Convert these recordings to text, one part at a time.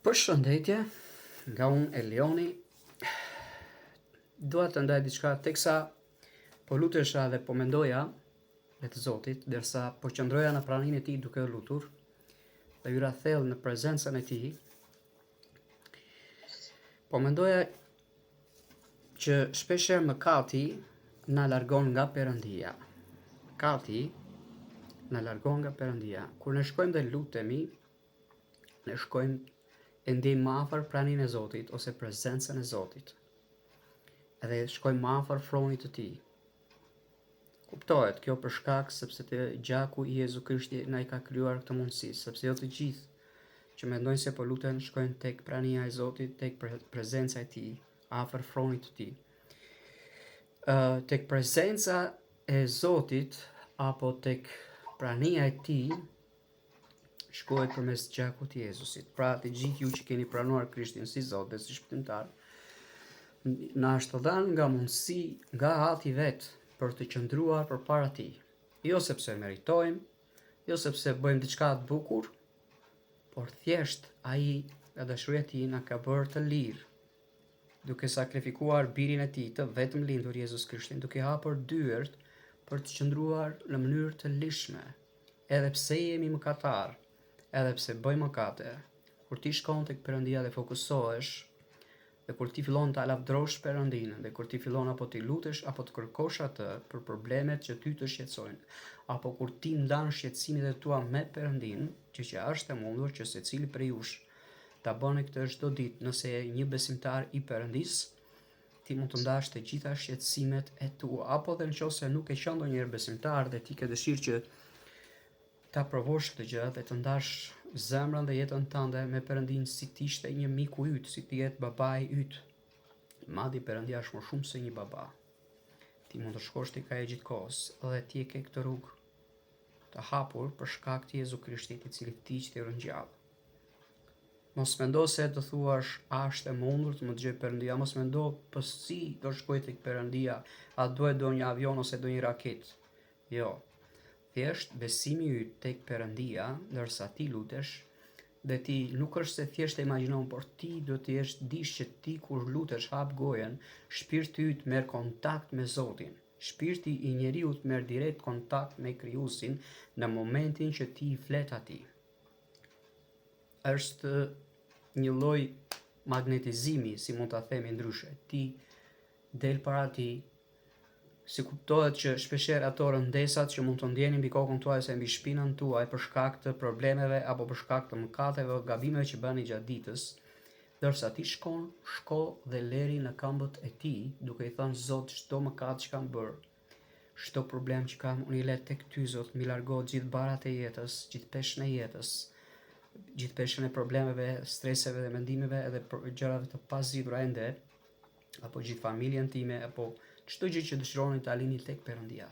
Përshëndetje, nga unë Elioni. Dua të ndaj diçka teksa po lutesha dhe po mendoja me të Zotit, derisa po qëndroja në praninë e Tij duke lutur, dhe hyra thellë në prezencën e Tij. Po mendoja që shpeshherë mëkati na largon nga Perëndia. Mëkati na largon nga Perëndia. Kur ne shkojmë dhe lutemi, ne shkojmë e ndjejmë më afër praninë e Zotit ose prezencën e Zotit. Edhe shkojmë më afër fronit të Tij. Kuptohet kjo për shkak sepse te gjaku i Jezu Krishti na i ka krijuar këtë mundësi, sepse jo të gjithë që mendojnë se po luten shkojnë tek prania e Zotit, tek prezenca e Tij, afër fronit të Tij. Tek prezenca e Zotit apo tek prania e Tij shkohet përmes gjakut të Jezusit. Pra, të gjithë ju që keni pranuar Krishtin si Zot dhe si shpëtimtar, na është dhënë nga mundësi, nga Ati vet, për të qëndruar përpara Tij. Jo sepse meritojmë, jo sepse bëjmë diçka të bukur, por thjesht Ai nga dashuria e Tij na ka bërë të lirë, duke sakrifikuar birin e Tij të vetëm lindur Jezus Krishtin, duke hapur dyert për të qëndruar në mënyrë të lishme, edhe pse jemi mëkatar, edhe pse bëjmë mëkate. Kur ti shkon tek Perëndia dhe fokusohesh, dhe kur ti fillon ta lavdrosh Perëndinë, dhe kur ti fillon apo ti lutesh apo të kërkosh atë për problemet që ty të shqetësojnë, apo kur ti ndan shqetësimet e tua me Perëndinë, që është e mundur që secili prej jush ta bëni këtë çdo ditë, nëse je një besimtar i Perëndisë, ti mund të ndash të gjitha shqetësimet e tua, apo dhe nëse nuk e qenë ndonjëherë besimtar dhe ti ke dëshirë që ta provosh këtë gjë dhe të ndash zemrën dhe jetën tënde me Perëndinë si të ishte një miku yt, si të jetë babai yt. Madje Perëndia është më shumë se një baba. Ti mund të shkosh tek Ai gjithkohës dhe ti e ke këtë rrugë të hapur për shkak të Jezu Krishtit, i cili vdiq dhe ringjall. Mos mendo se të thuash, a është e mundur të më dëgjoj Perëndia, mos mendo pse si do shkoj tek Perëndia, a duhet do një avion ose do një raket. Jo. Thjesht besimi yt tek Perëndia, ndërsa ti lutesh, dhe ti nuk është se thjesht e imagjinon, por ti do të jesh dish që ti kur lutesh hap gojen, shpirti yt merr kontakt me Zotin. Shpirti i njeriu merr direkt kontakt me Krijuesin në momentin që ti i flet atij. Është një lloj magnetizimi, si mund ta themi ndryshe. Ti del para Tij, si kuptohet që shpeshherë ato rëndesat që mund të ndjeni mbi kokën tuaj ose mbi shpinën tuaj për shkak të problemeve apo për shkak të mëkateve o gabimeve që bëni gjatë ditës, ndërsa ti shko dhe leri në këmbët e Tij, duke i thënë Zot, çdo mëkat që kam bërë, çdo problem që kam, unë i let tek Ty, Zot, mi largo gjithë barat e jetës, gjithë peshën e jetës, gjithë peshën e problemeve, streseve dhe mendimeve edhe gjërave të pazgjitura ende, apo gjithë familjen time, apo çdo gjë që dëshironi ta lini tek Perëndia.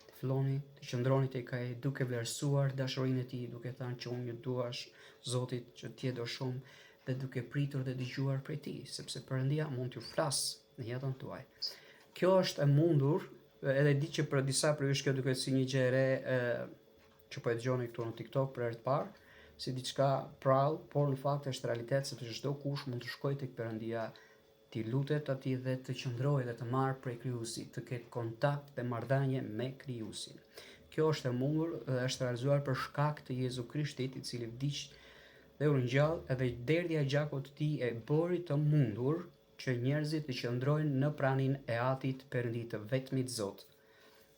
Të filloni të qëndroni tek Ai duke vlerësuar dashurinë e Tij, duke thënë që unë ju duash Zotit që të jetë shumë, dhe duke pritur dhe dëgjuar prej Tij, sepse Perëndia mund t'ju flasë në jetën tuaj. Kjo është e mundur, edhe di që për disa prej jush kjo duket si një gjë e re që po e dëgjoni këtu në TikTok për herë të parë, si diçka prall, por në fakt është realitet, sepse çdo kush mund të shkojë tek Perëndia, ti lutet atij dhe të qëndrojë dhe të marrë prej Krijuesit, të ketë kontakt dhe marrëdhënie me Krijuesin. Kjo është e mundur dhe është realizuar për shkak të Jezu Krishtit, i cili vdiq dhe u ringjall, edhe derdhja e gjakut të Tij e bëri të mundur që njerëzit të qëndrojnë në praninë e Atit Perëndi, të vetmit Zot,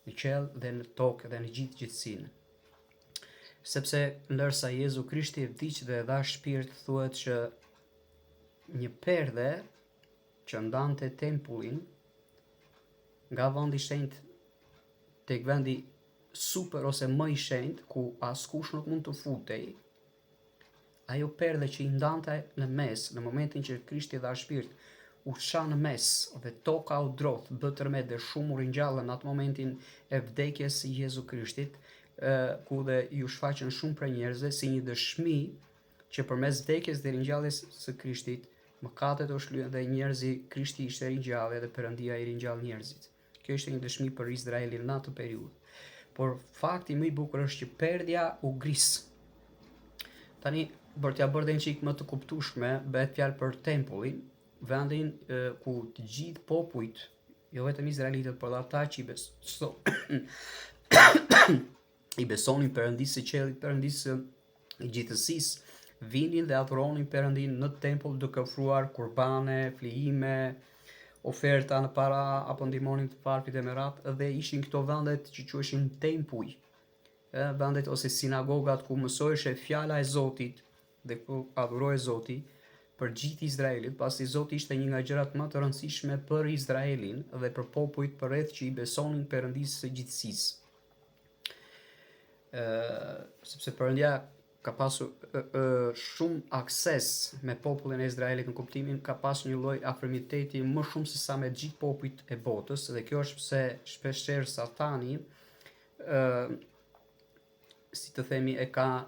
në qell dhe në tokë dhe në gjithë gjithësinë. Sepse ndërsa Jezu Krishti vdiq dhe dha shpirt, thuhet që një perde që ndante tempullin nga vendi i shenjtë tek vendi super ose më i shenjtë, ku askush nuk mund të futej, ajo perde që i ndante në mes, në momentin që Krishti dha shpirt, u çha në mes dhe toka u drodh, bë tërmet dhe shumë u ringjallën në atë momentin e vdekjes së Jezu Krishtit, ku dhe ju shfaqen shumë prej njerëzve si një dëshmi që përmes vdekjes dhe ringjalljes së Krishtit, mëkatet u shlyen dhe njerëzi, Krishti ishte ringjallë dhe Perëndia i ringjall njerëzit. Kjo ishte një dëshmi për Izraelin në atë periudhë. Por fakti më i bukur është që perdja u gris. Tani për t'ja bërë dhe një qikë më të kuptueshme, bëhet fjalë për tempullin, vendin ku të gjithë popujt, jo vetëm izraelitët, por dhe ata që i besonin Perëndisë së qiellit, Perëndisë i gjithësisë, vinin dhe adhuronin Perëndin në tempull duke ofruar kurbane, flijime, oferta në para apo ndihmonin të parfit e merat, dhe ishin këto vendet që quheshin tempuj, vendet ose sinagogat ku mësoheshe fjala e Zotit dhe ku adhurohej Zoti për gjithë Izraelit, pasi Zoti ishte një nga gjërat më të rëndësishme për Izraelin dhe për popujt përreth që i besonin Perëndisë së gjithësisë. Sepse Perëndia ka pasur shumë akses me popullin e Izraelit, në kuptimin ka pasur një lloj afërmiteti më shumë se sa me gjithë popujt e botës, dhe kjo është pse shpeshherë Satani si të themi e ka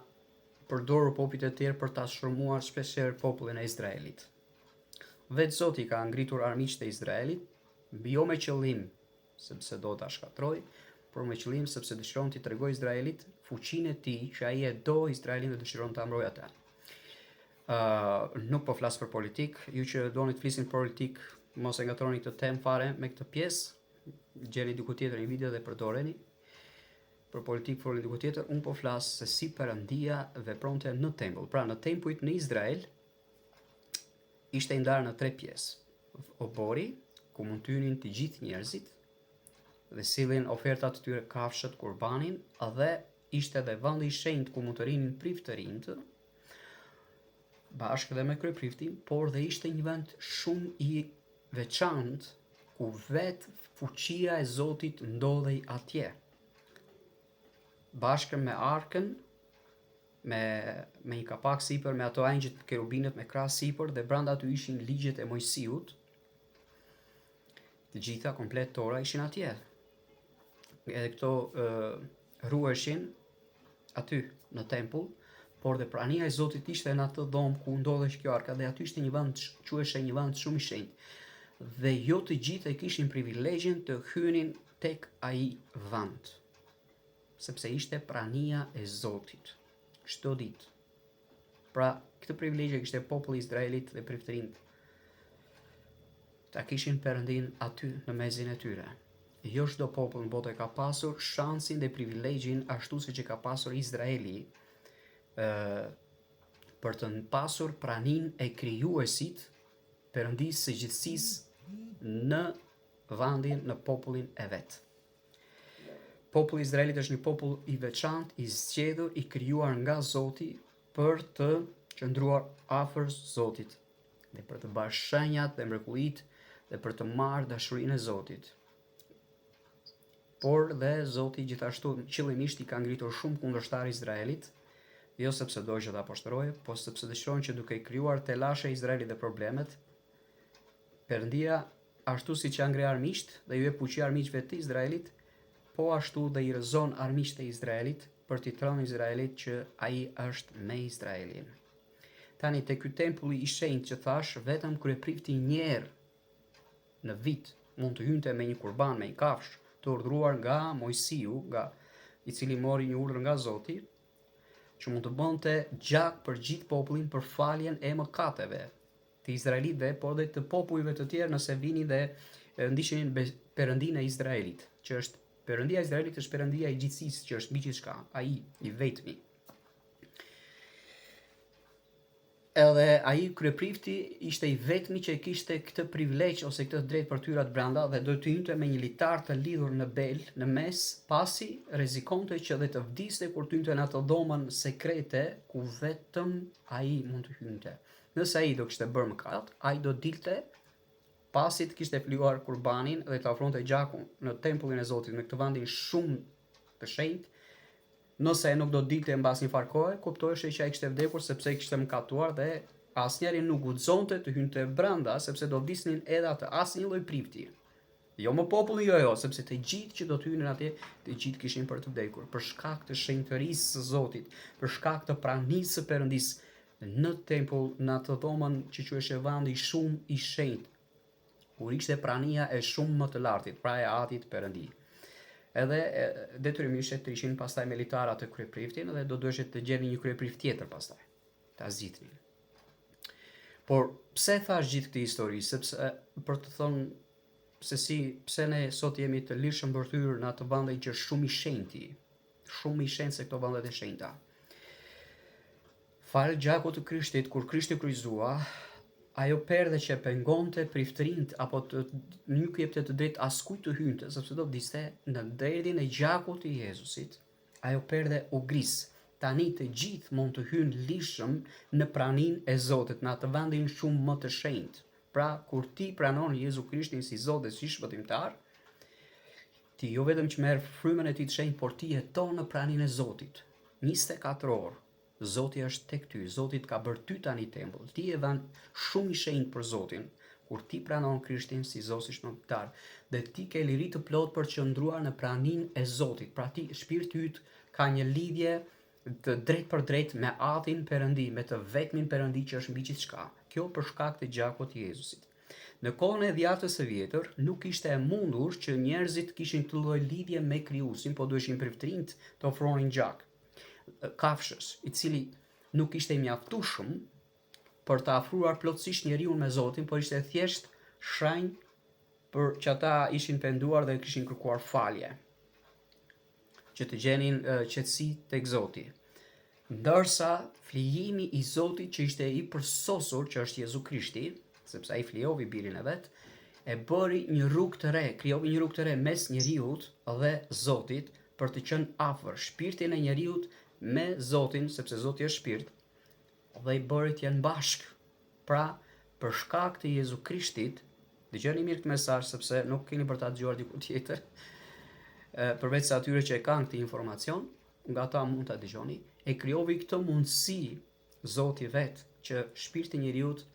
përdorur popujt e tjerë për ta shërmuar shpeshherë popullin e Izraelit. Vetë Zoti ka ngritur armiqtë e Izraelit, jo me qëllim sepse do ta shkatrojë, por me qëllim sepse dëshiron t'i tregojë Izraelit fuqinë e tij, që ai e do Izraelin dhe dëshiron ta mbrojë atë. Nuk po flas për politik, ju që doni të flisni për politik, mos e ngatroni këtë temë fare me këtë pjesë, gjeni diku tjetër një video dhe përdoreni. Për politik folën diku tjetër, unë po flas se si Perëndia vepronte në tempull. Pra në tempujt në Izrael ishte ndarë në 3 pjesë. Obori, ku mund të hynin të gjithë njerëzit dhe sillnin ofertat të tyre, kafshët, kurbanin, dhe ishte edhe vendi i shenjtë ku mund të rinin priftë të rinj, bashkë dhe me kryepriftin, por dhe ishte një vend shumë i veçantë ku vetë fuqia e Zotit ndodhej atje. Bashkë me arkën, me një kapak sipër, me ato angjët kerubinët me krah sipër, dhe brenda aty ishin ligjet e Mojsiut. Të gjitha komplet Tora ishin atje. Edhe këto ruheshin aty në tempull, por dhe prania e Zotit ishte në atë dhomë ku ndodhej kjo arka, dhe aty ishte një vend, quheshe një vend shumë i shenjtë. Dhe jo të gjithë e kishin privilegjin të hynin tek ai vend, sepse ishte prania e Zotit çdo ditë. Pra, këtë privilegje kishte populli i Izraelit dhe priftërinjtë. Ta kishin Perëndin aty në mezin e tyre. Jo çdo popull në botë ka pasur shansin dhe privilegjin ashtu siç e ka pasur Izraeli, për të pasur praninë e krijuesit, Perëndisë së gjithësisë, në vendin, në popullin e vet. Populli i Izraelit është një popull i veçantë, i zgjedhur, i krijuar nga Zoti për të qëndruar afër Zotit, dhe për të bërë shenjat dhe mrekullitë, dhe për të marrë dashurinë e Zotit. Por dhe Zoti gjithashtu qëllimisht i ka ngritur shumë kundërshtar Izraelit, jo sepse dojë që ta poshtërojë, po sepse dëshiron që duke i krijuar telashe Izraelit dhe problemet, Perëndia ashtu siç ja ngre armiqt dhe ju e fuqi armiqve të Izraelit, po ashtu dhe i rrezon armiqt e Izraelit për t'i thënë Izraelit që ai është me Izraelin. Tani te ky tempulli i shenjtë që thash, vetëm kryeprifti një herë në vit mund të hynte me një kurban, me një kafshë të urdhëruar nga Mojsiu, i cili mori një urdhër nga Zoti, që mund të bënte gjak për gjithë popullin për faljen e mëkateve të izraelitëve, por dhe të popujve të tjerë nëse vinin dhe ndiqnin Perëndinë e Izraelit, që është Perëndia e Izraelit është Perëndia i gjithësisë, që është mbi gjithçka, ai i vetmi. Edhe ai kryeprifti ishte i vetmi që e kishte këtë privilegj ose këtë drejt për tyrat brenda, dhe do të hynte me një litar të lidhur në bel, në mes, pasi rrezikonte që dhe të vdiste kur të hynte në atë dhomën sekrete ku vetëm ai mund të hynte. Nëse ai do kishte bërë mëkat, ai do dilte pasi të kishte fluar kurbanin dhe të ofronte gjakun në tempullin e Zotit, në këtë vendin shumë të shenjtë. Nëse nuk do dilte mbas një farë kohe, kuptoheshe që ai kishte vdekur sepse kishte mëkatuar, dhe asnjëri nuk guxonte të hynte brenda sepse do vdisnin edhe atë, asnjë lloj prifti. Jo më populli, jo, sepse të gjithë që do të hynin atje, të gjithë kishin për të vdekur, për shkak të shenjtërisë së Zotit, për shkak të pranisë së Perëndisë në tempull, në atë dhomën që quheshe vendi shumë i shenjtë, kur ishte prania e shumë më të lartit, pra e Atit Perëndi. Edhe detyrimisht të ishin pastaj militarat të kryepriftin, dhe do duheshe të gjeni një kryeprift tjetër pastaj. ta zgjidhnin. Por pse thash gjithë këtë histori? Sepse për të thonë se pse ne sot jemi të lirshëm bërthyer në atë vende që është shumë i shenjti, shumë i shenjtë se këto vendet e shenjta. Fal gjakut të Krishtit, kur Krishti kryqëzua, ajo perde që pengonte priftërinë apo nuk jepte të drejtë askujt të hynte, sepse do vdiste në derdhin e gjakut të Jezusit. Ajo perde u gris. Tani të gjithë mund të hynë lirshëm në praninë e Zotit, në atë vendin shumë më të shenjtë. Pra, kur ti pranon Jezu Krishtin si Zot dhe si shpëtimtar, ti jo vetëm që merr frymën e tij të shenjtë, por ti jeton në praninë e Zotit. 24 orë. Zoti është tek ty, Zoti ka bërë ty tani tempull. Ti je vend shumë i shenjtë për Zotin. Kur ti pranon Krishtin si Zot si shpëtimtar, dhe ti ke liri të plot për të qëndruar në praninë e Zotit. Pra ti, shpirti yt ka një lidhje të drejt për drejt me Atin Perëndi, me të vetmin Perëndi që është mbi gjithçka. Kjo për shkak të gjakut të Jezusit. Në kohën e dhjatës së vjetër, nuk ishte e mundur që njerëzit kishin këtë lloj lidhje me Krijuesin, po duheshin priftërinjt të ofronin gjak. Kafshës, i cili nuk ishte i mjaftueshëm për të afruar plotësisht njeriu me Zotin, por ishte thjesht shenjë për që ata ishin penduar dhe kishin kërkuar falje, që të gjenin qetësi tek Zoti. Ndërsa flijimi i Zotit që ishte i përsosur, që është Jezu Krishti, sepse ai flijovi birin e vet, e bëri një rrugë të re, krijovi një rrugë të re mes njeriut dhe Zotit për të qenë afër shpirtin e njeriut me Zotin, sepse Zoti është shpirt, dhe i bëri të jenë bashk. Pra, për shkak të Jezu Krishtit, dëgjoni mirë këtë mesazh sepse nuk keni për ta dëgjuar diku tjetër, përveç se atyre që e kanë këtë informacion, nga ta mund ta dëgjoni, e krijovi këtë mundësi Zoti vet që shpirti i njeriut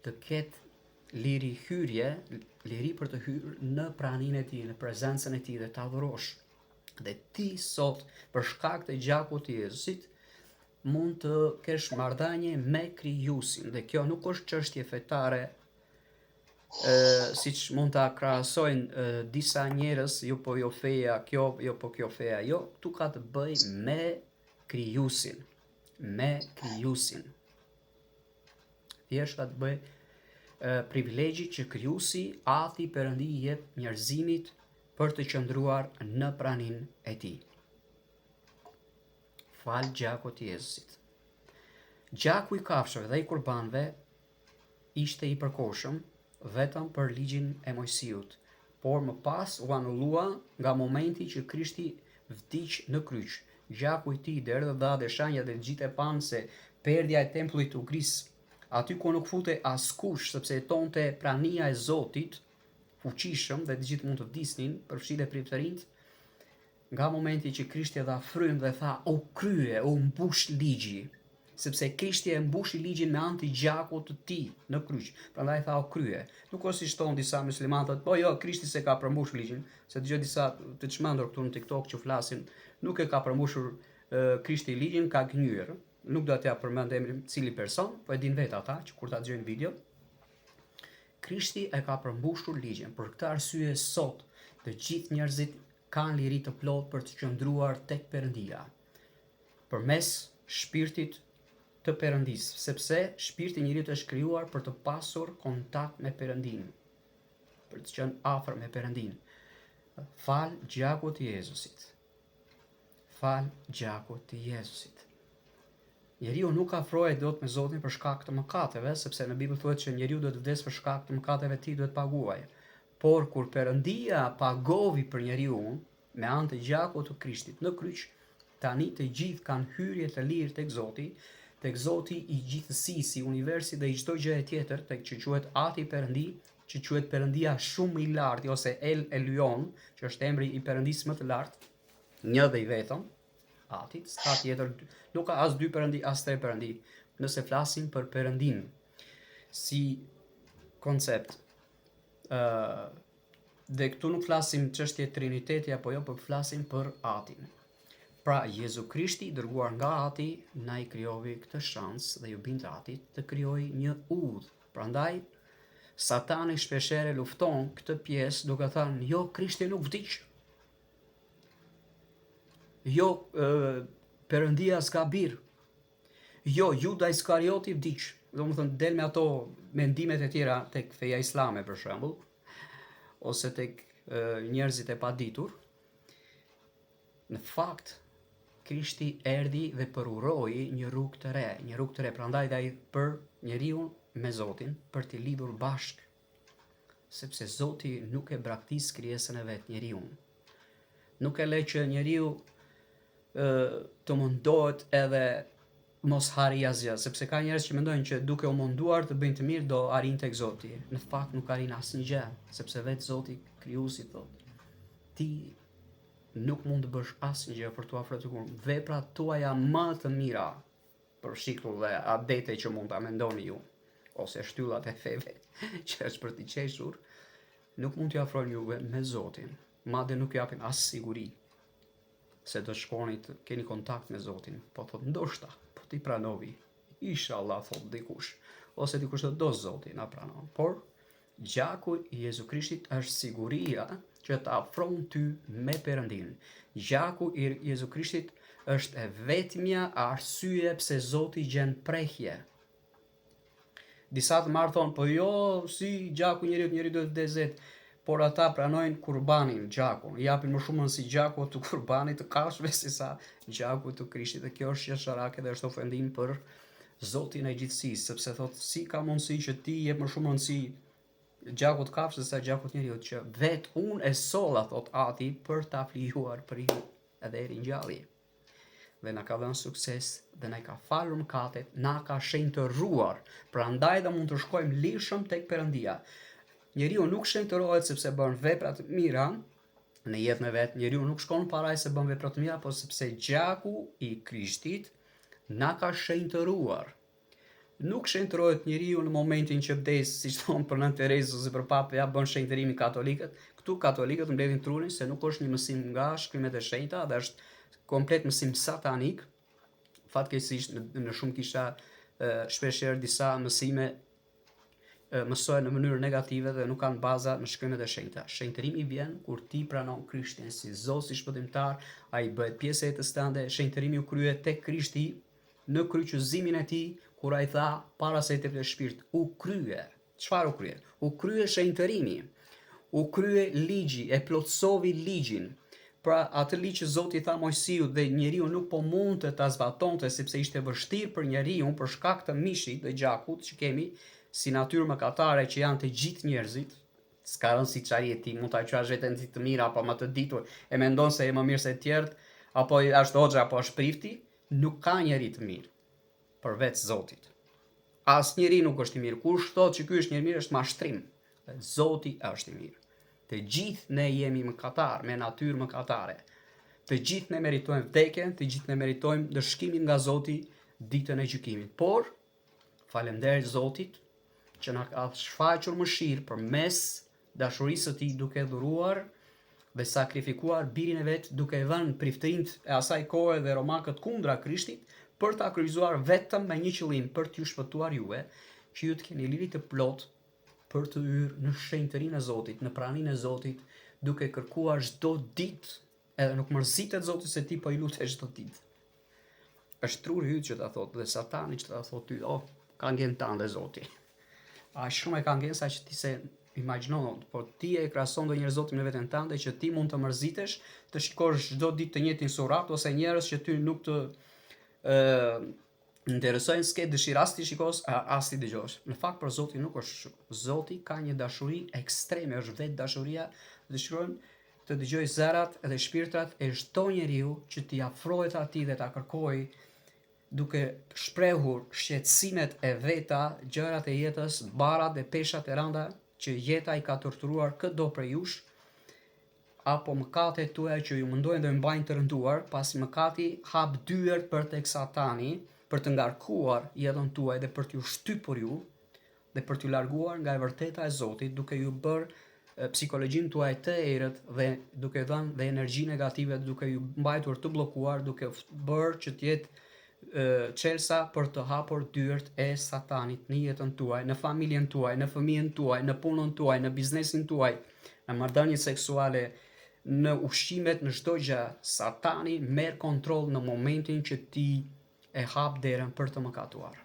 të ketë liri për të hyrë në praninë e tij, në prezencën e tij dhe ta adhurosh. Dhe ti sot, për shkak të gjakut të Jezusit, mund të kesh marrëdhënie me Krijuesin. Dhe kjo nuk është çështje fetare, siç mund ta krahasojnë disa njerëz, jo po jo feja kjo, jo po kjo feja jo, këtu ka të bëjë me Krijuesin, me Krijuesin. Thjesht ka të bëjë privilegji që Krijuesi, Ati Perëndi i jep njerëzimit për të qëndruar në praninë e tij. Fal gjakut të Jezusit. Gjaku i kafshëve dhe i qurbanëve ishte i përkohshëm vetëm për ligjin e Mojsiut, por më pas u anullua nga momenti që Krishti vdiq në kryq. Gjaku i tij derdhë dha dhe shenjat dhe gjithë e panë se perdja e tempullit u gris. Aty ku nuk fute askush, sepse jetonte prania e Zotit, fuqishëm dhe të gjithë mund të vdisnin, përfshirë priftërinjt, nga momenti që Krishti dha frymë dhe tha, u krye, u mbush ligji, sepse Krishti e mbushi ligjin me anë të gjakut të tij në kryq. Prandaj tha u krye. Nuk është si shton disa muslimanë, po jo, Krishti se ka përmbushur ligjin, se dëgjoj disa të çmendur këtu në TikTok që flasin, nuk e ka përmbushur Krishti ligjin, ka gënyer. Nuk do t'ja përmend emrin cili person, po e din vetë ata që kur ta dëgjojnë video. Krishti e ka përmbushur ligjin. Për këtë arsye sot të gjithë njerëzit kanë liri të plot për të qëndruar tek Perëndia, përmes shpirtit të Perëndis, sepse shpirti i njeriu është krijuar për të pasur kontakt me Perëndin, për të qenë afër me Perëndin. Fal gjakut të Jezusit. Fal gjakut të Jezusit. Njeriu nuk afrohet dot me Zotin për shkak të mëkateve, sepse në Bibël thuhet që njeriu duhet të vdesë për shkak të mëkateve të tij, duhet paguajë. Por kur Perëndia pagovi për njeriu me anë të gjakut të Krishtit në kryq, tani të gjithë kanë hyrje të lirë tek Zoti i gjithësisë, i universit dhe i çdo gjëje tjetër, tek që quhet Ati Perëndi, që quhet Perëndia shumë i lartë, ose El Elyon, që është emri i Perëndisë më të lartë, një dhe i vetëm, Atit, s'ka tjetër, nuk ka as dy Perëndi, as tre Perëndi, nëse flasim për Perëndin si koncept. Dhe këtu nuk flasim çështje triniteti apo jo, por flasim për Atin. Pra, Jezu Krishti, dërguar nga Ati, na i krijovi këtë shans dhe ju bindë Atit të krijojë një udhë. Prandaj, Satani shpeshherë lufton këtë pjesë duke thënë, jo, Krishti nuk vdiq. Jo, Perëndia s'ka birë. Jo, Juda Iskarioti vdiq. Domethënë del me ato mendimet e tjera tek feja islame për shembull, ose tek njerëzit e paditur. Në fakt, Krishti erdhi dhe përuroi një rrugë të re, një rrugë të re. Prandaj ai për njeriu me Zotin për t'i lidhur bashk, sepse Zoti nuk e braktis krijesën e vet, njeriu. Nuk e le që njeriu të mundohet edhe mos harri asgjë, sepse ka njerëz që mendojnë që duke u munduar të bëjnë të mirë do arrin tek Zoti. Në fakt nuk arrin asnjë gjë, sepse vetë Zoti krijuesi thotë, ti nuk mund të bësh asnjë gjë për t'u afruar tek Unë. Veprat tuaja më të mira, për shembull dhe adete që mund ta mendoni ju, ose shtyllat e feve që është për t'i qeshur, nuk mund t'i afrojnë juve me Zotin, madje nuk japin as siguri se do shkoni të keni kontakt me Zotin, po thot ndoshta, po ti pranovi, inshallah thot dikush, ose dikush thot do Zoti na pranon, por gjaku i Jezu Krishtit është siguria që të afron ty me Perëndin. Gjaku i Jezu Krishtit është e vetmja arsye pse Zoti gjen prehje. Disa të marrë thonë, po jo, si gjaku njeriu do të vdezet, por ata pranojnë kurbanin, gjakun, japin më shumë si gjaku të kurbanit të kafshëve se sa gjaku të Krishtit, dhe kjo është qesharake dhe është ofendim për Zotin e gjithësisë, sepse thotë si ka mundësi që ti jep më shumë rëndësi gjakut kafshës se gjakut njeriut, që vet unë e solla, thot Ati, për ta flijuar për ju edhe e ringjalli. Dhe na ka dhënë sukses dhe na ka falur mëkatet, na ka shenjtëruar, prandaj dhe mund të shkojmë lirshëm tek Perëndia. Njeriu nuk shenjtërohet sepse bën vepra të mira në jetën e vet, njeriu nuk shkon paraj se bën vepra të mira, por sepse gjaku i Krishtit na ka shenjtëruar. Nuk shenjtërohet njeriu në momentin që vdes, siç thon për Nën Terezë ose për Papë, ja bën shenjtërimin katolikët. Këtu katolikët mbledhin trurin se nuk është një mësim nga shkrimet e shenjta, dhe është komplet mësim satanik. Fatkeqësisht në shumë kisha shpeshherë disa mësime mësohen në mënyrë negative dhe nuk kanë baza në shkrimet e shenjta. Shenjtërimi vjen kur ti pranon Krishtin si Zot, si shpëtimtar, ai bëhet pjesë e jetës tënde. Shenjtërimi u krye tek Krishti në kryqëzimin e tij, kur ai tha para se të vlej shpirt, u krye. Çfarë u krye? U krye shenjtërimi. U krye ligji, e plotësovi ligjin. Pra atë ligj që Zoti tha Mojsiut dhe njeriu nuk po mundte ta zbatonte sepse ishte vështirë për njeriu për shkak të mishit dhe gjakut që kemi si natyrë mëkatare që janë të gjithë njerëzit. S'ka rëndësi çfarë je ti, mund ta quash veten ti të mirë apo më të ditur, e mendon se je më mirë se të tjerët, apo është hoxha apo është prifti, nuk ka njeri të mirë përveç Zotit. Asnjëri nuk është i mirë. Kush thotë që ky është njeri mirë është mashtrim. Zoti është i mirë. Të gjithë ne jemi mëkatar, me natyrë mëkatare. Të gjithë ne meritojmë vdekjen, të gjithë ne meritojmë dëshkimin nga Zoti ditën e gjykimit. Por falënderit Zotit që na ka shfaqur mëshirë përmes dashurisë së Tij, duke dhuruar dhe sakrifikuar birin e vet, duke dhënë priftërinë e asaj kohe dhe romakët kundra Krishtit, për ta kryqëzuar vetëm me një qëllim, për t'ju shpëtuar juve, që ju të keni liri të plot për të hyrë në shenjtërinë e Zotit, në praninë e Zotit, duke kërkuar çdo ditë, edhe nuk mërzitet Zoti se ti po i lutesh çdo ditë. Është truri yt që ta thotë, dhe Satani që ta thotë ty, ka ngjen tande Zoti. Shumë e ka ngjen sa që ti se imagjino, por ti e krahason ndonjëherë Zotin me veten tënde që ti mund të mërzitesh, të shikosh çdo ditë të njëjtin surat ose njerëz që ty nuk të interesojnë, s'ke dëshirë as ti shikosh, as ti dëgjosh. Në fakt për Zotin nuk është kështu. Zoti ka një dashuri ekstreme, është vetë dashuria, dëshiron të dëgjoj zërat dhe shpirtrat e çdo njeriu që t'i afrohet atij dhe ta kërkojë, duke shprehur shqetësimet e veta, gjërat e jetës, barrat dhe peshat e rënda që jeta i ka torturuar këdo prej jush, apo mëkatet tuaja që ju mundojnë dhe mbajnë të rënduar, pasi mëkati hap dyert për tek Satani, për të ngarkuar jetën tuaj dhe për t'ju shtypur ju, dhe për t'ju larguar nga e vërteta e Zotit, duke ju bërë psikologjinë tuaj të errët dhe duke dhënë dhe energji negative, duke ju mbajtur të bllokuar, duke bërë që të jetë çelësa për të hapur dyert e Satanit në jetën tuaj, në familjen tuaj, në fëmijën tuaj, në punën tuaj, në biznesin tuaj, në marrëdhëniet seksuale, në ushqimet, në çdo gjë. Satani merr kontroll në momentin që ti e hap derën për të mëkatuar.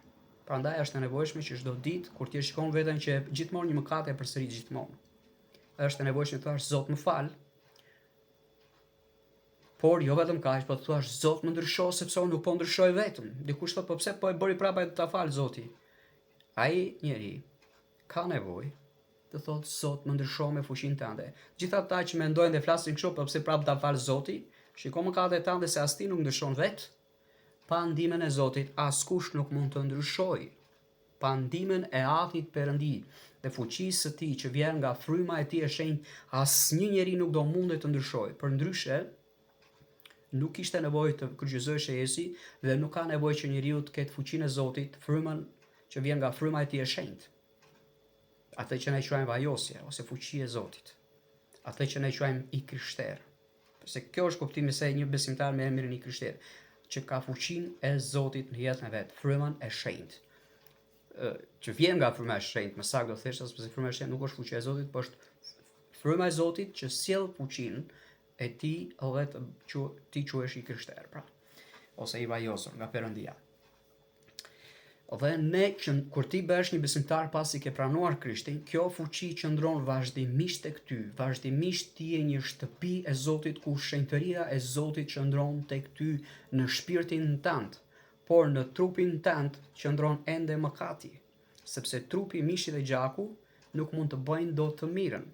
Prandaj është e nevojshme që çdo ditë kur ti shikon veten që gjithmonë një mëkat e përsërit gjithmonë, është e nevojshme të thash Zot më fal, por jo vetëm kaq, po të thuash Zot më ndrysho sepse unë nuk po ndryshoj vetëm. Dikush thot po pse po e bëri prapa ta fal Zoti. Ai njeri ka nevojë të thot Zot më ndrysho me fuqinë tënde. Gjithë ata që mendojnë dhe flasin kështu po pse prapa ta fal Zoti, shiko mëkatet tënde se as ti nuk ndryshon vet. Pa ndihmën e Zotit askush nuk mund të ndryshojë. Pa ndihmën e Atit Perëndi dhe fuqisë së Tij që vjen nga fryma e Tij e shenjtë, asnjë njeri nuk do mundet të ndryshojë. Përndryshe, nuk kishte nevojë të kryqëzohej Jezusi dhe nuk ka nevojë që njeriu të ketë fuqinë e Zotit, frymën që vjen nga fryma e Tij e shenjtë. Atë që ne quajmë vajosje ose fuqi e Zotit. Atë që ne quajmë i krishterë. Përse kjo është kuptimi se një besimtar me emrin i krishterë, që ka fuqinë e Zotit në jetën e vet, frymën e shenjtë. Që vjen nga fryma e shenjtë, më saktë do thëshë, sepse fryma e shenjtë nuk është fuqia e Zotit, por është fryma e Zotit që sjell fuqinë e Tij dhe ti quhesh i krishterë, pra, ose i vajosur nga Perëndia. Dhe ne që kur ti bëhesh një besimtar pasi ke pranuar Krishtin, kjo fuqi qëndron vazhdimisht tek ty, vazhdimisht ti je një shtëpi e Zotit ku shenjtëria e Zotit qëndron tek ty në shpirtin tënd, por në trupin tënd qëndron ende mëkati, sepse trupi, mishi dhe gjaku nuk mund të bëjnë dot të mirën.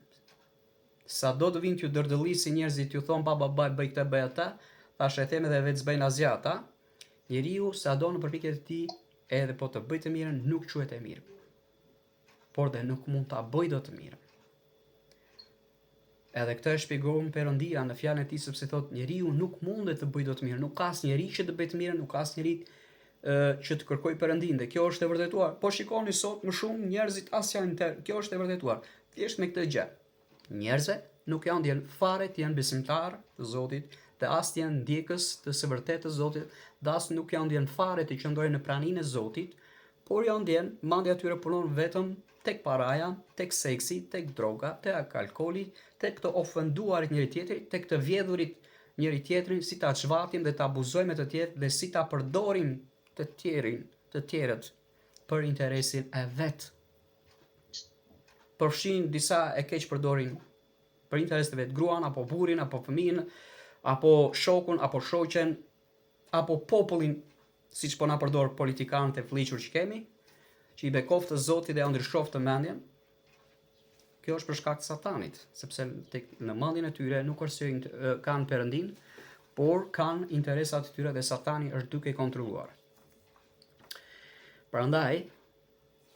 Sa do të vinë t'ju dërdëllisi njerëzit, t'ju thon baba bëj këtë bëj atë, tash e them edhe vetë s'bëjnë asgjë ata, njeriu sa do në përpjekjet e tij edhe po të bëj të mirën nuk quhet e mirë, por dhe nuk mund ta bëj dot të mirën. Edhe këtë e shpjegon Perëndia në fjalën e Tij sepse thotë njeriu nuk mundet të bëj dot të mirën, nuk ka asnjëri që të bëj të mirën, nuk ka asnjëri që të kërkoj Perëndin, dhe kjo është e vërtetuar. Po shikoni sot më shumë njerëzit as janë kjo është e vërtetuar. Thjesht me këtë gjë. Njerëzve nuk janë ndjen fare të janë besimtar të Zotit, dhe as të janë ndjekës të së vërtetë të Zotit, dhe as nuk janë ndjen fare të qëndrojnë në praninë e Zotit, por janë ndjen mendja e tyre punon vetëm tek paraja, tek seksi, tek droga, tek alkooli, tek të ofenduarit njëri tjetrit, tek të vjedhurit njëri tjetrin, si ta çvatim dhe ta abuzojmë me të tjerë dhe si ta përdorim të tjerët për interesin e vet. Përfshin disa e keq përdorin për interes të vet, gruan apo burrin apo fëmijën, apo shokun apo shoqen, apo popullin, siç po na përdor politikanët e fllihur që kemi, që i bekov të Zotit dhe ndryshov të mendjen. Kjo është për shkak të Satanit, sepse në mendjen e tyre nuk është se kanë Perëndin, por kanë interesat e tyre dhe Satani është duke i kontrolluar. Prandaj,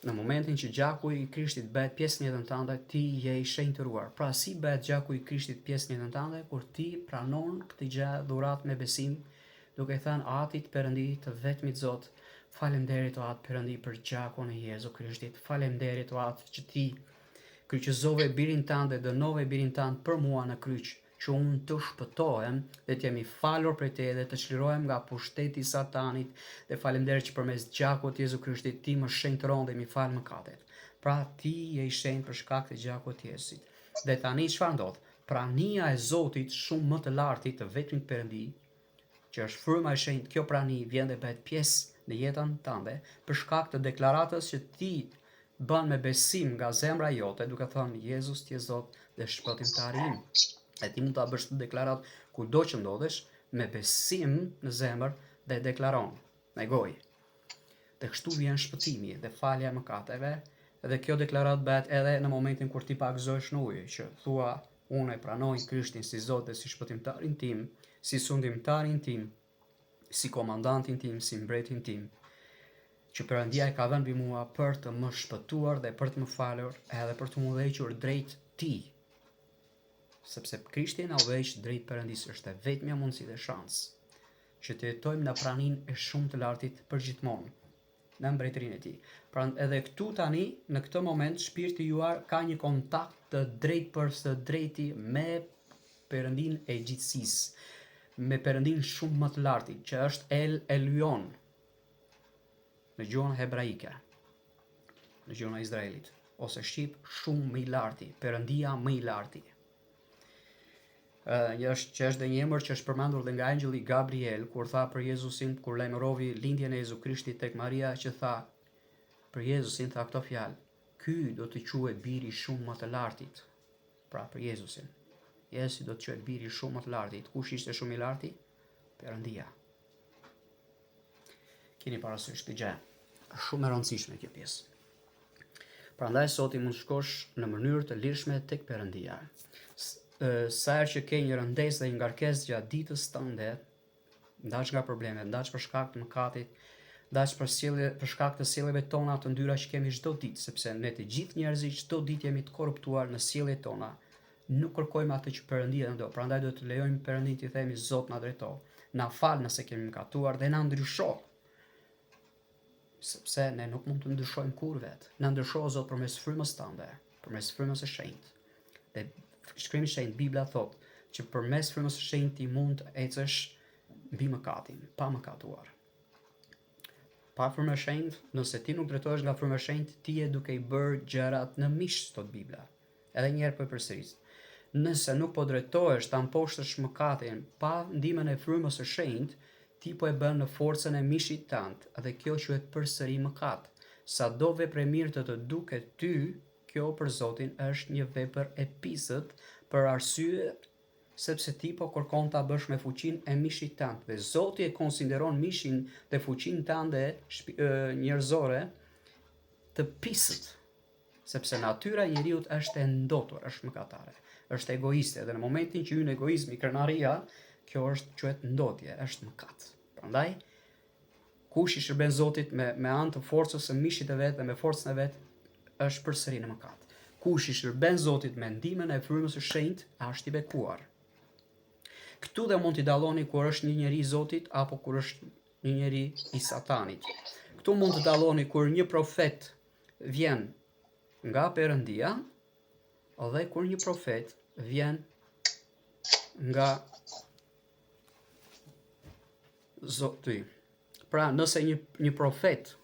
në momentin që gjaku i Krishtit bëhet pjesë në jetën tënde, ti je i shenjtëruar. Pra si bëhet gjaku i Krishtit pjesë në jetën tënde? Kur ti pranon këtë gjë dhurat me besim, duke thënë Atit Perëndi të vetmit Zot, faleminderit o Atë Perëndi për gjakun e Jezu Krishtit. Faleminderit o Atë që ti kryqëzove birin tënd dhe dënove birin tënd për mua në kryq, që unë të shpëtohem dhe të jemi falur prej te dhe të çlirohem nga pushteti i Satanit, dhe faleminderit që përmes gjakut të Jezu Krishtit ti më shenjtëron dhe më fal mëkatet. Pra ti je i shenjtë për shkak të gjakut të Jezusit. Dhe tani çfarë ndodh? Prania e Zotit shumë më të lartë të vetmit Perëndi, që është fryma e shenjtë, kjo prani vjen dhe bëhet pjesë në jetën tënde për shkak të deklaratës që ti bën me besim nga zemra jote, duke thënë Jezus ti je Zot dhe shpëtimtari im. E ti mund ta bësh këtë deklarat kudo që ndodhesh me besim në zemër dhe deklaron me gojë. Dhe kështu vjen shpëtimi dhe falja e mëkateve, dhe kjo deklarat bëhet edhe në momentin kur ti pagëzohesh në ujë, që thua unë e pranoj Krishtin si Zot dhe si shpëtimtarin tim, si sundimtarin tim, si komandantin tim, si mbretin tim, që Perëndia e ka vënë mbi mua për të më shpëtuar dhe për të më falur edhe për të më udhëhequr drejt Tij. Sepse Krishti na udhëheq drejt Perëndisë, është e vetmja mundësi dhe shans që të jetojmë në praninë e shumë të lartit për gjithmonë në mbretërinë e Tij. Pra edhe këtu tani, në këtë moment, shpirti juar ka një kontakt të drejt për së drejti me Perëndin e gjithësisë, me Perëndin shumë më të lartit, që është El Elyon në gjuhën hebraike, në gjuhën e Izraelit, ose shqip shumë më i larti, Perëndia më i larti. që është dhe një emër që është përmendur dhe nga angjëlli Gabriel kur tha për Jezusin, kur lajmëroi lindjen e Jezu Krishtit tek Maria, që tha për Jezusin, tha këto fjalë: "Ky do të quhet biri shumë më të lartit." Pra për Jezusin. Jezusi do të quhet biri shumë më të lartit. Kush ishte shumë i larti? Perëndia. Keni parasysh këtë gjë? Është shumë e rëndësishme kjo pjesë. Prandaj sot i mund shkosh në mënyrë të lirshme tek Perëndia. Sa herë që ke një rëndesë dhe një ngarkesë gjatë ditës tënde, ndaç nga problemet, ndaç për shkak të mëkatit, ndaç për shkak të sjelljeve tona të ndyra që kemi çdo ditë, sepse ne të gjithë njerëzit çdo ditë jemi të korruptuar në sjelljet tona. Nuk kërkojmë atë që Perëndia na do. Prandaj do të lejojmë Perëndin të themi: Zot, na drejto, na fal nëse kemi mëkatuar dhe na ndrysho. Sepse ne nuk mund të ndryshojmë kur vetë. Na ndrysho Zot përmes frymës tënde, përmes frymës së shenjtë. Dhe Shkrimi i Shenjtë, Bibla thotë që përmes frymës së shenjtë ti mund të ecësh mbi mëkatin, pa mëkatuar. Pa frymë e shenjtë, nëse ti nuk drejtohesh nga fryma e shenjtë, ti je duke I bërë gjërat në mish, thot Bibla. Edhe një herë po e përsëris. Nëse nuk po drejtohesh ta mposhtësh mëkatin pa ndihmën e frymës së shenjtë, ti po e bën në forcën e mishit tënd, dhe kjo quhet përsëri mëkat. Sado vepër e mirë të duket ty, kjo për Zotin është një vepër e pisët, për arsye sepse ti po kërkon ta bësh me fuqinë e mishit tënd, dhe Zoti e konsideron mishin dhe fuqinë tënde njerëzore të pisët, sepse natyra e njeriu është e ndotur, është mëkatare, është egoiste, dhe në momentin që hyn egoizmi, krenaria, kjo quhet ndotje, është mëkat. Prandaj kush I shërben Zotit me anë të forcës së mishit të vet dhe me forcën e vet, është përsëri në mëkat. Kush I shërben Zotit me ndihmën e frymës së shenjtë, është I bekuar. Këtu dhe mund t'i dalloni kur është një njeri I Zotit apo kur është një njeri I Satanit. Këtu mund të dalloni kur një profet vjen nga Perëndia dhe kur një profet vjen nga Zoti. Pra, nëse një profet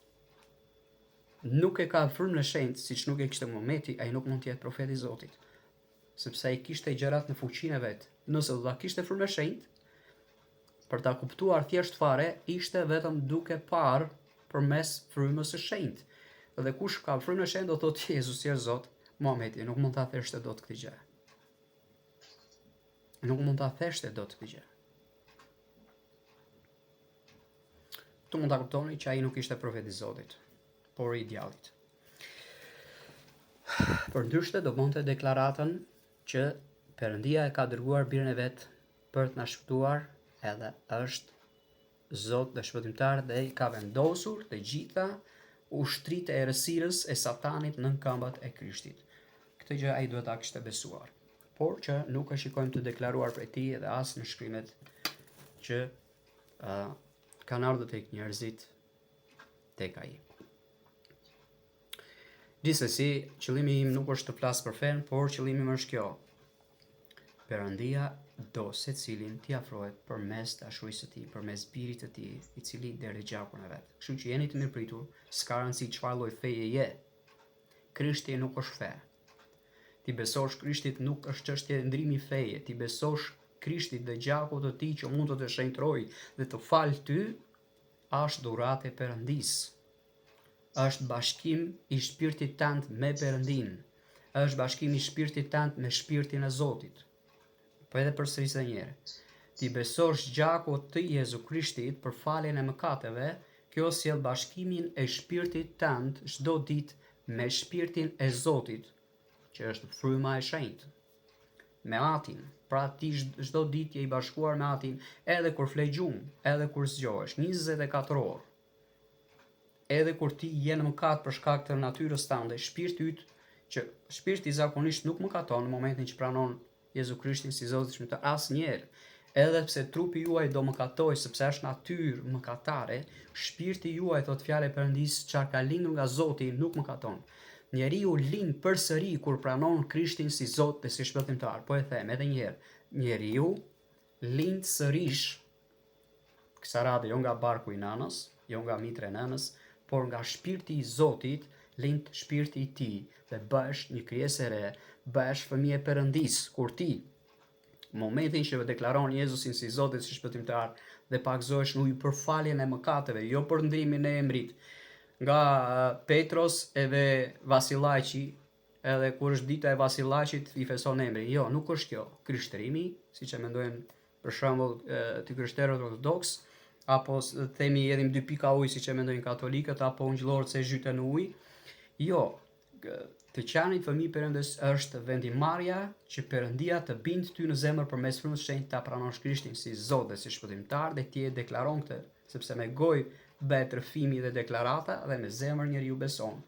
nuk e ka frymën e shenjtë, siç nuk e kishte Muhameti, ai nuk mund të jetë profet I Zotit, sepse ai kishte gjërat në fuqinë e vet. Nëse do ta kishte frymën e shenjtë, për ta kuptuar thjesht fare, ishte vetëm duke parë përmes frymës së shenjtë. Dhe kush ka frymën e shenjtë do thotë Jezusi është Zot, Muhameti nuk mund ta theshte dot këtë gjë. Nuk mund ta theshte dot këtë gjë. Tu mund ta kuptoni që ai nuk ishte profet I Zotit, por I djallit. Përndryshe do bënte deklaratën që Perëndia e ka dërguar birin e vet për të na shpëtuar, edhe është Zot dhe shpëtimtar, dhe I ka vendosur të gjitha ushtritë e errësirës e Satanit nën këmbat e Krishtit. Këtë gjë ai duhet ta kishte besuar, por që nuk e shikojmë të deklaruar prej tij edhe as në shkrimet që kanë ardhur tek njerëzit tek ai. Gjithsesi, qëllimi im nuk është të flas për fen, por qëllimi im është kjo. Perëndia do secilin t'i afrohet përmes dashurisë së tij, përmes birit të tij, I cili derdhi gjakun e vet. Kështu që jeni të mirëpritur, s'ka rëndësi çfarë lloj feje je. Krishti nuk është fe. Ti besosh Krishtit nuk është çështje ndrimi feje, ti besosh Krishtit dhe gjakut të tij që mund të të shenjtrojë dhe të falë ty, është dhuratë e Perëndisë. Është bashkim I shpirtit tënd me Perëndin. Është bashkim I shpirtit tënd me shpirtin e Zotit. Po edhe përsëris edhe një herë. Ti besosh gjakut të Jezu Krishtit për faljen e mëkateve, kjo sjell bashkimin e shpirtit tënd çdo ditë me shpirtin e Zotit, që është fryma e shenjtë. Me Atin, pra ti çdo ditë je I bashkuar me Atin, edhe kur fle gjumë, edhe kur zgjohesh 24 orë. Edhe kur ti je në mëkat për shkak të natyrës tënde, shpirti zakonisht nuk mëkaton në momentin që pranon Jezu Krishtin si Zot dhe Shpëtimtar asnjëherë. Edhe pse trupi juaj do mëkatojë sepse është natyrë mëkatare, shpirti juaj, thot fjala e Perëndisë, çka ka lindur nga Zoti nuk mëkaton. Njeriu lind përsëri kur pranon Krishtin si Zot dhe si Shpëtimtar. Po e them edhe një herë, njeriu lind sërish, kësaj radhe jo nga barku I nënës, jo nga mitra e nënës, por nga shpirti I Zotit lind shpirti I tij dhe bëhesh një krijesë e re, bëhesh fëmijë e Perëndisë. Kur ti Momentin që deklaron Jezusin si Zotin, si shpëtimtar, dhe pagëzohesh në ujë për faljen e mëkateve, jo për ndrimin e emrit. Nga Petros edhe Vasilaqi, edhe kur është dita e Vasilaqit i feson emrin. Jo, nuk është kjo. Krishterimi, siç e mendojnë për shembull të krishterët ortodoks, apo themi edhim 2 pika ujë siç e mendojnë katolikët, apo ungjillorët se zhyten në ujë. Jo, të qani fëmijë Perëndës është vendimarrja që Perëndia të bindë ty në zemër përmes frymës së shenjtë ta pranosh Krishtin si Zot dhe si shpëtimtar, dhe ti e deklaron këtë, sepse me gojë bëhet rrëfimi dhe deklarata, dhe me zemër njeriu beson,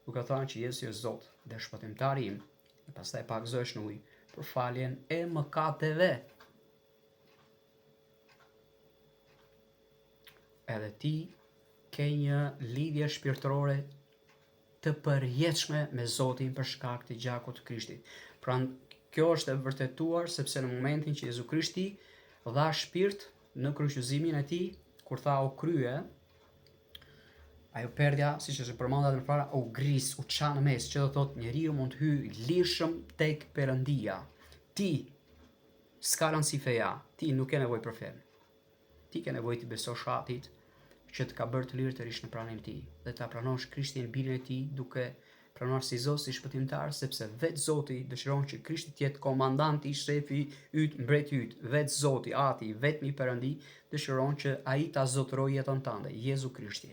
duke thënë që Jezusi është Zot dhe shpëtimtari im, dhe pastaj pagëzohesh në ujë për faljen e mëkateve. Edhe ti ke një lidhje shpirtërore të përjetshme me Zotin për shkak të gjakut të Krishtit. Pra kjo është e vërtetuar sepse në momentin që Jezu Krishti dha shpirt në kryqëzimin e tij, kur tha u krye, ajo perdja, siç është përmendur më parë, u gris, u ça në mes, që do thotë njeriu mund të hyjë lirshëm tek Perëndia. Ti s'ka rëndësi feja, ti nuk ke nevojë për fen. Ti ke nevojë të besosh atit që të ka bërë të lirë të rish në pranin ti, dhe ta pranosh Krishtin birin e ti duke pranuar si Zot, si shpëtimtar, sepse vetë Zoti dëshiron që Krishti të jetë komandanti, shefi yt, mbreti yt. Vetë Zoti, Ati, vetmi Perëndi, dëshiron që ai ta zotërojë jetën tënde, Jezu Krishti.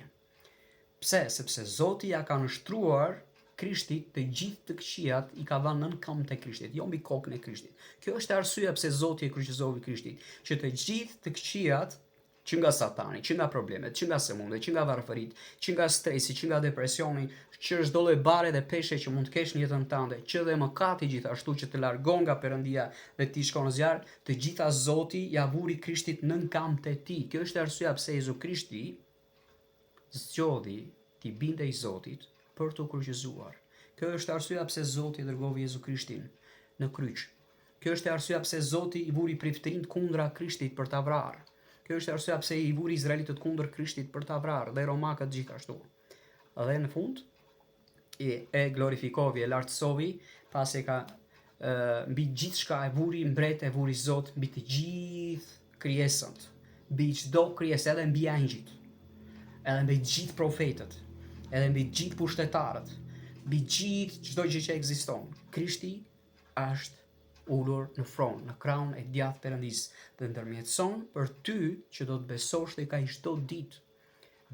Pse? Sepse Zoti ja ka nështruar Krishtit të gjithë të këqijat, i ka dhënë nën këmbë të Krishtit, jo mbi kokën e Krishtit. Kjo është arsyeja pse Zoti e kryqëzoi Krishtin, që të gjithë të këqijat, që nga satani, që nga problemet, që nga sëmundjet, që nga varfërit, që nga stresi, që nga depresioni, që çdo lloj bare dhe peshe që mund të kesh në jetën tënde, që dhe mëkati gjithashtu që të largon nga Perëndia dhe ti shkon në zjarr, të gjitha Zoti ja vuri Krishtit nën këmbët e tij. Kjo është arsyeja pse Jezu Krishti zgjodhi ti bindej Zotit për të kryqëzuar. Kjo është arsyeja pse Zoti dërgoi Jezu Krishtin në kryq. Kjo është arsyeja pse Zoti i vuri priftërinë kundra Krishtit për ta vrarë. Kjo është arsyeja pse i vuri izraelitët kundër Krishtit për ta vrarë, dhe romakët gjithashtu. Dhe në fund e glorifikovi, e lartësovi, pasi ka mbi gjithçka e vuri mbret, e vuri Zot mbi të gjithë krijesën, mbi çdo krijesë, edhe mbi angjëjt, edhe mbi gjithë profetët, edhe mbi gjithë pushtetarët, mbi gjithë çdo gjë që ekziston. Krishti është ulur në fron, në krahun e djathtë Perëndis, dhe ndërmjetëson për ty që do të besosh tek ai çdo ditë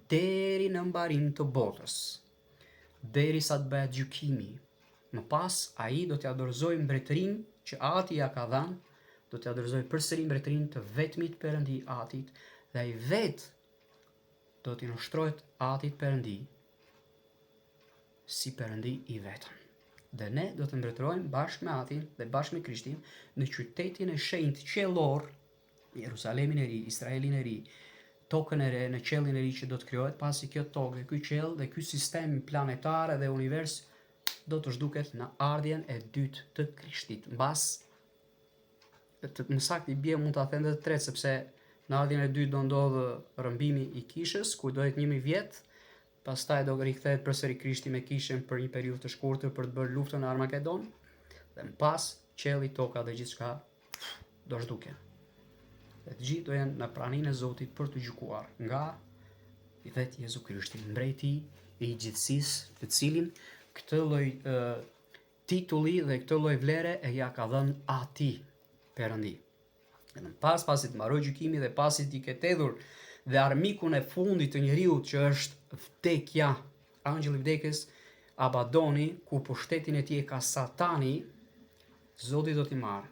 deri në mbarinë të botës, derisa të bëhet gjykimi. Më pas ai do t'ia dorëzojë mbretërinë që Ati ja ka dhënë, do t'ia dorëzojë përsëri mbretërinë të vetmit Perëndi Atit, dhe ai vetë do t'i nështrohet Atit Perëndi si Perëndi i vetëm. Dhe ne do të mbretërojmë bashkë me Atin dhe bashkë me Krishtin në qytetin e shenjtë qiellor, Jerusalemin e ri, Izraelin e ri, tokën e re, në qiellin e ri që do të krijohet, pasi kjo tokë, ky qiell dhe ky sistem planetar dhe univers do të zhduket në ardhjen e dytë të Krishtit. Mbas më saktë i bie mund ta them edhe të tretë, sepse në ardhjen e dytë do ndodhë rrëmbimi i kishës, ku do jetë 1000 vjet. Pastaj do rikthehet përsëri Krishti me kishën për një periudhë të shkurtër për të bërë luftën në Armagedon, dhe më pas qielli, toka dhe gjithçka do zhduken. Dhe të gjithë do jenë në praninë e Zotit për të gjykuar nga i vetë Jezu Krishti, mbreti i gjithësisë, të cilin këtë lloj titulli dhe këtë lloj vlere e ja ka dhënë Ati, Perëndi. Dhe më pas, pasi të mbaroj gjykimi dhe pasi ti ketë hedhur dhe armikun e fundit të njeriut, që është vdekja, angjëlli vdekjes, Abadoni, ku pushtetin e tij e ka Satani, Zoti do t'i marrë,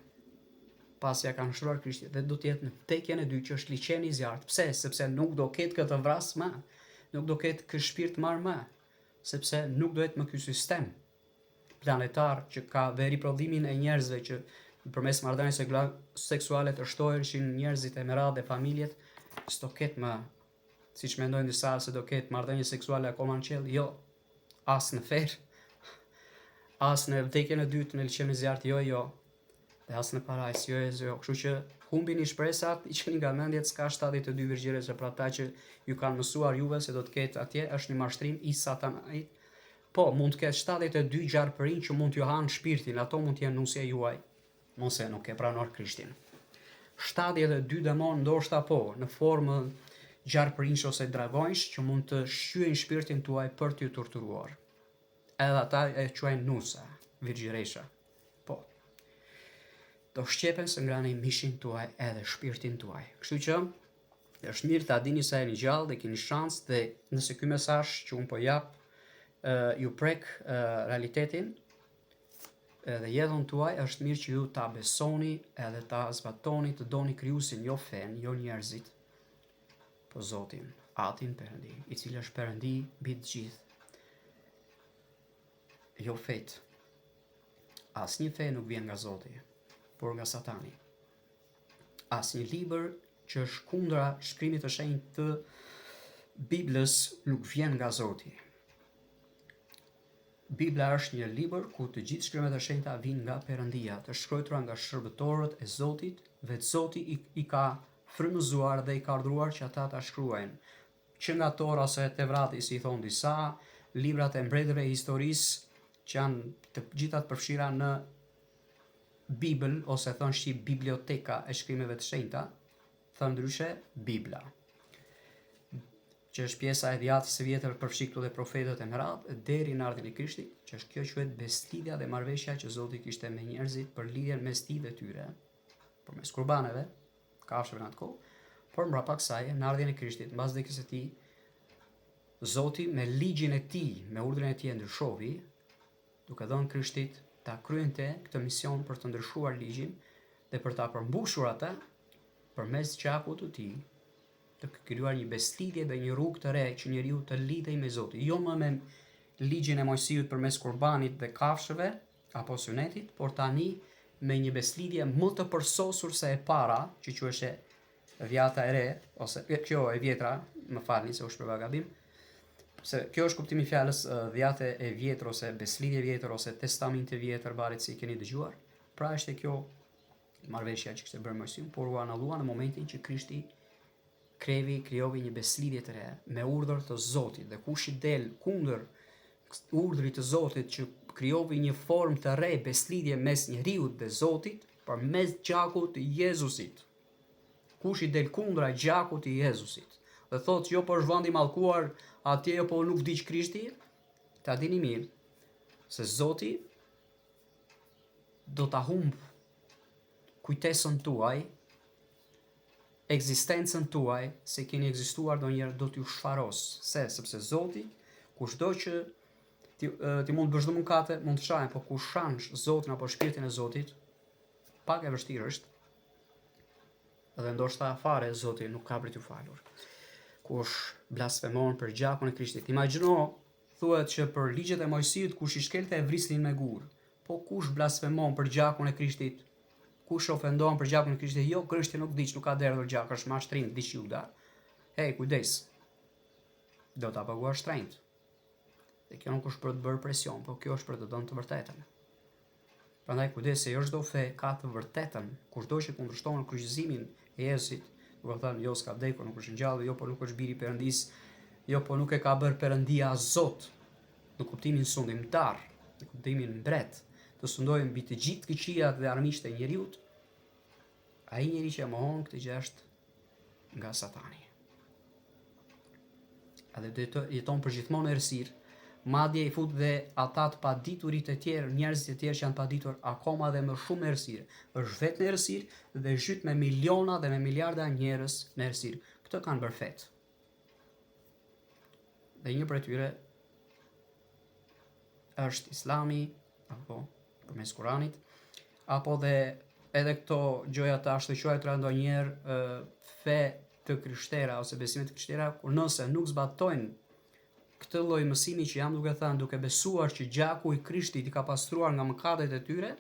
pasi ja ka nështruar Krishtit, dhe do t'jetë në vdekjen e dytë, që është liçeni i zjarrt. Pse? Sepse nuk do ketë këtë vras më, nuk do ketë ky shpirt marr më, sepse nuk do jetë më ky sistem planetar që ka dhe riprodhimin e njerëzve, që përmes marrëdhënies seksuale të shtoheshin njerëzit e merat dhe familjet. S'do ketë më, siç mendojnë disa, se do ketë marrëdhënie seksuale akoma në qiell. Jo, as në fer, as në vdekjen e dytë në liçenin e zjarrt, jo, dhe as në parajs, jo. Kështu që humbini shpresat, i qeni nga mendjet, s'ka 72 virgjëre, që për ata që ju kanë mësuar juve se do të ketë atje, është një mashtrim i Satanait. Po, mund të ketë 72 gjarpërinj që mund t'ju hanë shpirtin, ato mund t'jenë nusja juaj, mos e nuk e pranuar Krishtin. 72 demon ndoshta po, në formë gjarpërinjsh ose dragojnsh që mund të shqyejnë shpirtin tuaj për t'ju torturuar. Edhe ata e quajnë nusa, virgjiresha. Po. Do shqepen se ngrani mishin tuaj edhe shpirtin tuaj. Kështu që është mirë ta dini se jeni gjallë dhe keni shans dhe nëse ky mesazh që un po jap ju prek realitetin edhe jetën tuaj, është mirë që ju ta besoni edhe ta zbatoni, të doni Krijuesin, jo fen, jo njerëzit, po Zotin, Atin Perëndi, i cili është Perëndi mbi të gjithë. Jo fet. Asnjë fe nuk vjen nga Zoti, por nga Satani. Asnjë libër që është kundra shkrimit të shenjtë të Biblës nuk vjen nga Zoti. Bibla është një libër ku të gjithë shkrimet e shenjta vijnë nga Perëndia, të shkruara nga shërbëtorët e Zotit, vetë Zoti i ka frymëzuar dhe i ka urdhëruar që ata ta shkruajnë. Që nga Tora ose Tevrati, si i thon disa, librat e mbretërve e historisë që janë të gjitha të përfshira në Bibël ose thon shqip biblioteka e shkrimeve të shenjta, thon ndryshe Bibla, që është pjesa e dhjatës së vjetër përfshi këtu dhe profetët e merat deri në ardhmën e Krishtit, që është kjo quhet bestlidhja dhe marrëveshja që Zoti kishte me njerëzit për lidhjen mes tij dhe tyre, përmes qurbaneve, kafshëve në atë kohë, por mbrapa kësaj në ardhmën e Krishtit, mbas vdekjes së tij, Zoti me ligjin e tij, me urdhrin e tij ndryshovi, duke dhënë Krishtit ta kryente këtë mision për të ndryshuar ligjin dhe për ta përmbushur atë përmes gjakut të tij, të krijuar një bestlidhje dhe një rrugë të re që njeriu të lidhej me Zotin, jo më me ligjin e Mojsiut përmes qurbanit dhe kafshëve apo sunetit, por tani me një bestlidhje më të përsosur se e para, që quhej dhjata e re ose kjo e vjetra, më falni se u shpreva gabim, se kjo është kuptimi i fjalës dhjate e vjetër ose bestlidhje e vjetër ose testamenti i vjetër, varet si keni dëgjuar. Pra është kjo marrëveshja që kishte bërë Mojsiu, por u anulluan në momentin që Krishti krijovi një bestlidhje të re me urdhër të Zotit, dhe kush i del kundër urdhrit të Zotit që krijovi një formë të re bestlidhje mes njeriu dhe Zotit përmes gjakut të Jezusit. Kush i del kundra gjakut të Jezusit dhe thotë jo po është vend i mallkuar atje, jo po nuk vdiq Krishti, ta dini mirë se Zoti do ta humb kujtesën tuaj, ekzistencën tuaj, se keni ekzistuar ndonjëherë, do t'ju shfaros. Sepse Zoti, kushdo që ti mund të bësh mëkate, mund të shahen, po kur shansh Zotin apo shpirtin e Zotit, pak e vështirë është, dhe ndoshta fare Zoti nuk ka për t'ju falur. Kush blasfemon për gjakun e Krishtit. Imagjino, thuhet që për ligjet e Mojsiut kush i shkelte e vrisnin me gur. Po kush blasfemon për gjakun e Krishtit? Kush ofendon për gjakun e Krishtit? Jo, Krishti nuk diç, nuk ka derdhur gjak, është mashtrim, diç Juda. Hey, kujdes. Do ta paguash shtrenjt. Dhe kjo nuk është për të bërë presion, po kjo është për të dhënë të vërtetën. Prandaj kujdes se jo çdo fe ka të vërtetën. Kushdo që kundërshton kryqëzimin e Jezusit, do të thënë jo s'ka vdekur, nuk është ngjallë, jo po nuk është biri i Perëndis, jo po nuk e ka bërë Perëndia Zot, në kuptimin sundimtar, në kuptimin mbret, të sundojë mbi të gjithë këqijat dhe armiqtë e njeriut, ai njeri që e mohon këtë gjë është nga Satani. Edhe do të jeton përgjithmonë në errësirë, madje i fut dhe ata të paditurit e tjerë, njerëzit e tjerë që janë paditur akoma dhe më shumë në errësirë. Është vetë në errësirë dhe zhyt me miliona dhe me miliarda njerëz në errësirë. Këto kanë bërë fet. Dhe një prej tyre është Islami, apo përmes Kuranit, apo dhe edhe këto gjoja të ashtëquajtura ndonjëherë fe të krishtera ose besime të krishtera, kur nëse nuk zbatojnë këtë lloj mësimi që jam duke thënë, duke besuar që gjaku i Krishtit i ka pastruar nga mëkatet e tyre,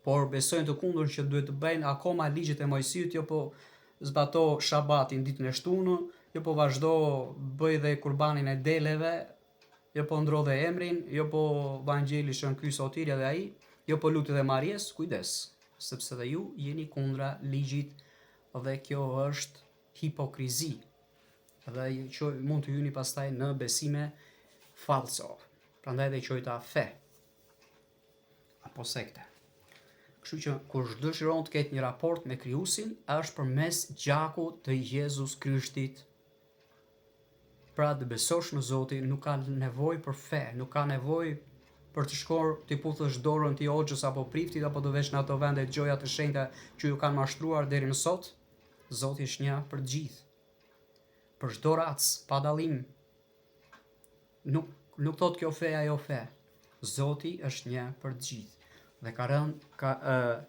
por besojnë të kundërt që duhet të bëjnë akoma ligjet e Mojsiut, jo po zbato shabatin ditën e shtunë, jo po vazhdo bëj dhe kurbanin e deleve, jo po ndro dhe emrin, jo po vangjeli shën ky sotirja dhe ai, jo po lutë dhe marjes, kujdes, sepse dhe ju jeni kundra ligjit dhe kjo është hipokrizi. Dhe që mund të hyni pastaj në besime falso. Prandaj dhe quajta fe apo sekte. Kështu që kur dëshiron të ketë një raport me Krijuesin, është përmes gjakut të Jezus Krishtit. Pra të besosh në Zotin, nuk ka nevojë për fe, nuk ka nevojë për të shkuar të puthësh dorën ti Hoxhës apo priftit apo të vesh në ato vende gjoja të shenjta që ju kanë mashtruar deri më sot. Zoti është një për të gjithë. Për çdo rac, pa dallim. Nuk thot kjo fe ajo fe. Zoti është një për të gjithë dhe ka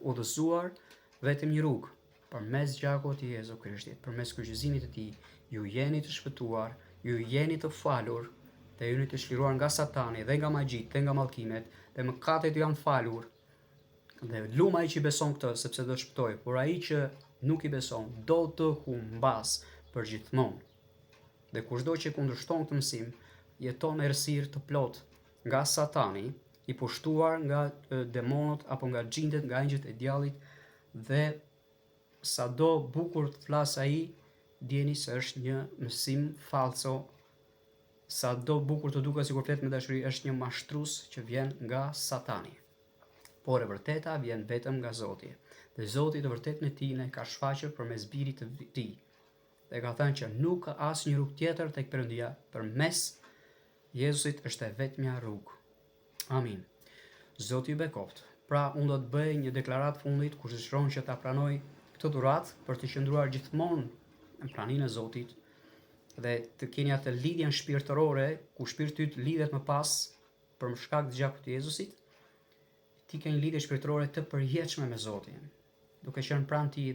udhëzuar vetëm një rrugë, përmes gjakut të Jezu Krishtit, përmes kryqëzimit të tij, ju jeni të shpëtuar, ju jeni të falur, dhe jeni të çliruar nga Satani dhe nga magjit dhe nga mallkimet, dhe mëkatet ju janë falur. Dhe luma ai që beson këtë, sepse do shpëtoj, por ai që nuk i beson, do të humbas për gjithmonë. Dhe kushdo që kundërshton këtë mësim, jeton në errësirë të plot nga Satani, i pushtuar nga demonët apo nga xhindet, nga angjëjt e djallit, dhe sado bukur të flas ai, djeni se është një mësim falso. Sado bukur të duket sikur flet me dashuri, është një mashtrues që vjen nga Satani. Por e vërteta vjen vetëm nga Zoti. Dhe Zoti të vërtetën e tij ne ka shfaqur përmes birit të tij. Dhe ka thënë që nuk ka asnjë rrugë tjetër tek Perëndia, përmes Jezusit është e vetmja rrugë. Amin. Zoti ju bekoft. Pra, unë do të bëj një deklarat fundit kur dëshiron që ta pranoj këtë dhuratë për të qëndruar gjithmonë në praninë e Zotit dhe të keni atë lidhjen shpirtërore ku shpirti yt lidhet më pas për shkak të gjakut të Jezusit. Ti ke një lidhje shpirtërore të përjetshme me Zotin, duke qenë pranë tij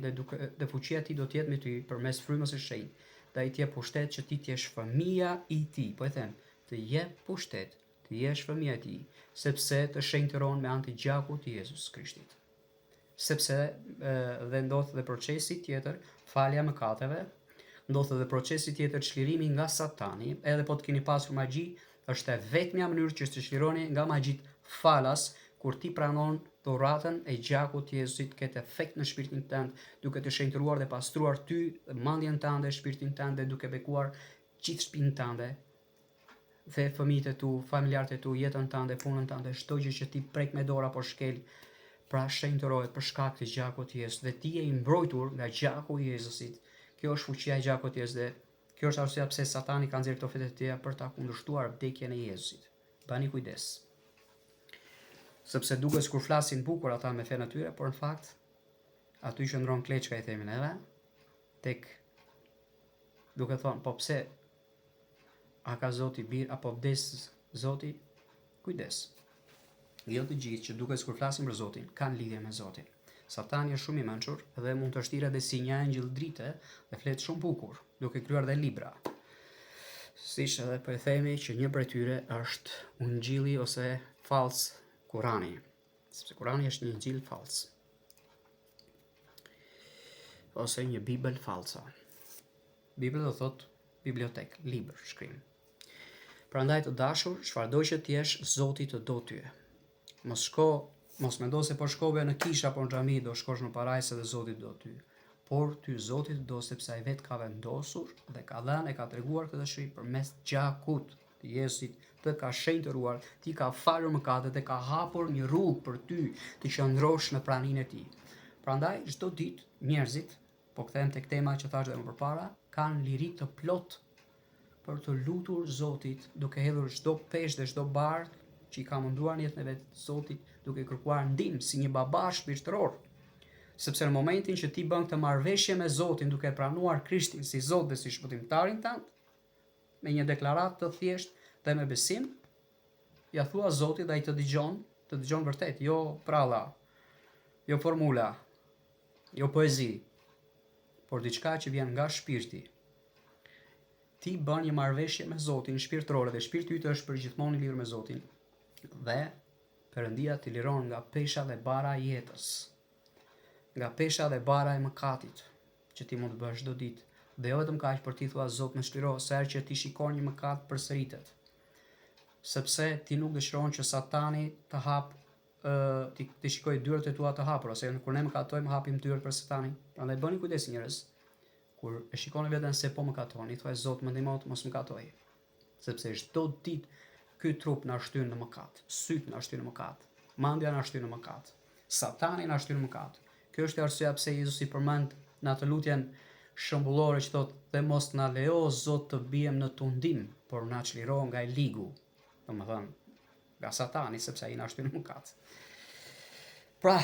dhe fuqia e tij do të jetë me ty përmes frymës së shenjtë. Dhe ai të jep pushtet që ti të jesh fëmia i tij. Po e them, të jep pushtet të jesh fëmia e tij, sepse të shenjtëron me anë të gjakut të Jezus Krishtit. Sepse dhe ndodh dhe procesi tjetër, falja e mëkateve, ndodh edhe procesi tjetër, çlirimi nga Satani, edhe po të keni pasur magji, është e vetmja mënyrë që të çlironi nga magjit falas, kur ti pranon dhuratën e gjakut të Jezusit, ketë efekt në shpirtin tënd, duke të shenjtëruar dhe pastruar ty, mendjen tënde, shpirtin tënd, dhe duke bekuar gjithë shpinën tënde, dhe fëmijët e tu, familjarët e tu, jetën tënde, punën tënde, çdo gjë që ti prek me dorë apo shkel, pra shenjtërohet për shkak të gjakut të Jezusit, dhe ti je i mbrojtur nga gjaku i Jezusit. Kjo është fuqia e gjakut të Jezusit, dhe kjo është arsyeja pse Satani ka nxjerrë këto fete të tjera për ta kundërshtuar vdekjen e Jezusit. Bani kujdes. Sepse duket sikur flasin bukur ata me fen e tyre, por në fakt aty qëndron kleçka, i themin edhe, tek duke thonë, po pse a ka Zoti bir apo vdes Zoti? Kujdes. Jo të gjithë që duket sikur flasin për Zotin kanë lidhje me Zotin. Satani është shumë i mençur dhe mund të shtirë edhe si një angjëll drite dhe flet shumë bukur, duke krijuar dhe libra. Siç edhe po e themi që një prej tyre është Ungjilli ose fals Kurani, sepse Kurani është një ungjil fals. Ose një Bibël falsa. Bibla do thot bibliotek, libër, shkrim. Prandaj të dashur, çfarëdo që të jesh, Zoti të do ty. Mos mendo se po shkove në kishë apo në xhami do shkosh në parajse dhe Zoti do ty. Por ty Zoti të do sepse ai vet ka vendosur dhe ka dhënë e ka treguar këtë dëshirë përmes gjakut të Jezusit, të ka shenjtëruar, ti ka falur mëkatet dhe ka hapur një rrugë për ty të qëndrosh në praninë e tij. Prandaj çdo ditë njerëzit, po kthehem tek tema që thash edhe më përpara, kanë liri të plot për të lutur Zotit, duke hedhur çdo peshë dhe çdo bardh që i ka munduar në jetën e vet Zotit, duke kërkuar ndihmë si një baba shpirtëror. Sepse në momentin që ti bën këtë marrëveshje me Zotin, duke pranuar Krishtin si Zot dhe si shpëtimtarin tënd, me një deklaratë të thjeshtë dhe me besim, ja thua Zotit dhe ai të dëgjon vërtet, jo pralla, jo formula, jo poezi, por diçka që vjen nga shpirti. Ti bën një marrëveshje me Zotin shpirtërore dhe shpirti yt është përgjithmonë i lidhur me Zotin. Dhe Perëndia të liron nga pesha dhe bara e jetës, nga pesha dhe bara e mëkatit që ti mund të bësh çdo ditë. Dhe jo vetëm kaq, por ti thua Zot, më shliro sa herë që ti shikon një mëkat përsëritet. Sepse ti nuk dëshiron që Satani të hap ti shikoj dyert e tua të hapura, ose kur ne mëkatojmë hapim dyert për Satanin. Prandaj bëni kujdes njerëz. Kur e shikoni veten se po mëkatoni, thuaj Zot, më ndihmo të mos mëkatoj. Sepse çdo ditë ky trup na shtyn në mëkat, syt na shtyn në mëkat, mendja na shtyn në mëkat, Satani na shtyn në mëkat. Kjo është arsyeja pse Jezusi i përmend në atë lutjen shembullore që thotë: "Dhe mos na lejo Zot të bijem në tundim, por na çliro nga i ligu." Domethënë, nga Satani, sepse ai na shtyn në mëkat. Pra,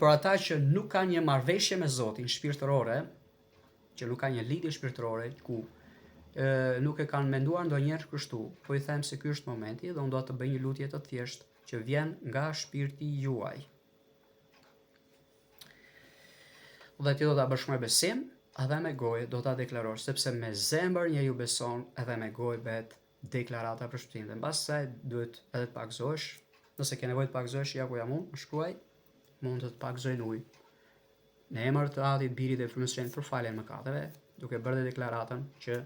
për ata që nuk kanë një marrëveshje me Zotin shpirtërore, që nuk kanë një lidhje shpirtërore, ku nuk e kanë menduar ndonjëherë kështu, po i them se ky është momenti dhe unë do të bëj një lutje të thjeshtë që vjen nga shpirti juaj. Dhe ti do ta bësh me besim, edhe me gojë do ta deklarosh, sepse me zemër njeriu beson edhe me gojë bëhet deklarata për shpëtim. Dhe mbas saj duhet edhe të pagëzosh. Nëse ke nevojë të pagëzosh, ja ku jam unë, më shkruaj, mund të pagëzoj në ujë. Në emër të Atit, Birit dhe Frymës së Shenjtë për faljen e mëkateve, duke bërë deklaratën që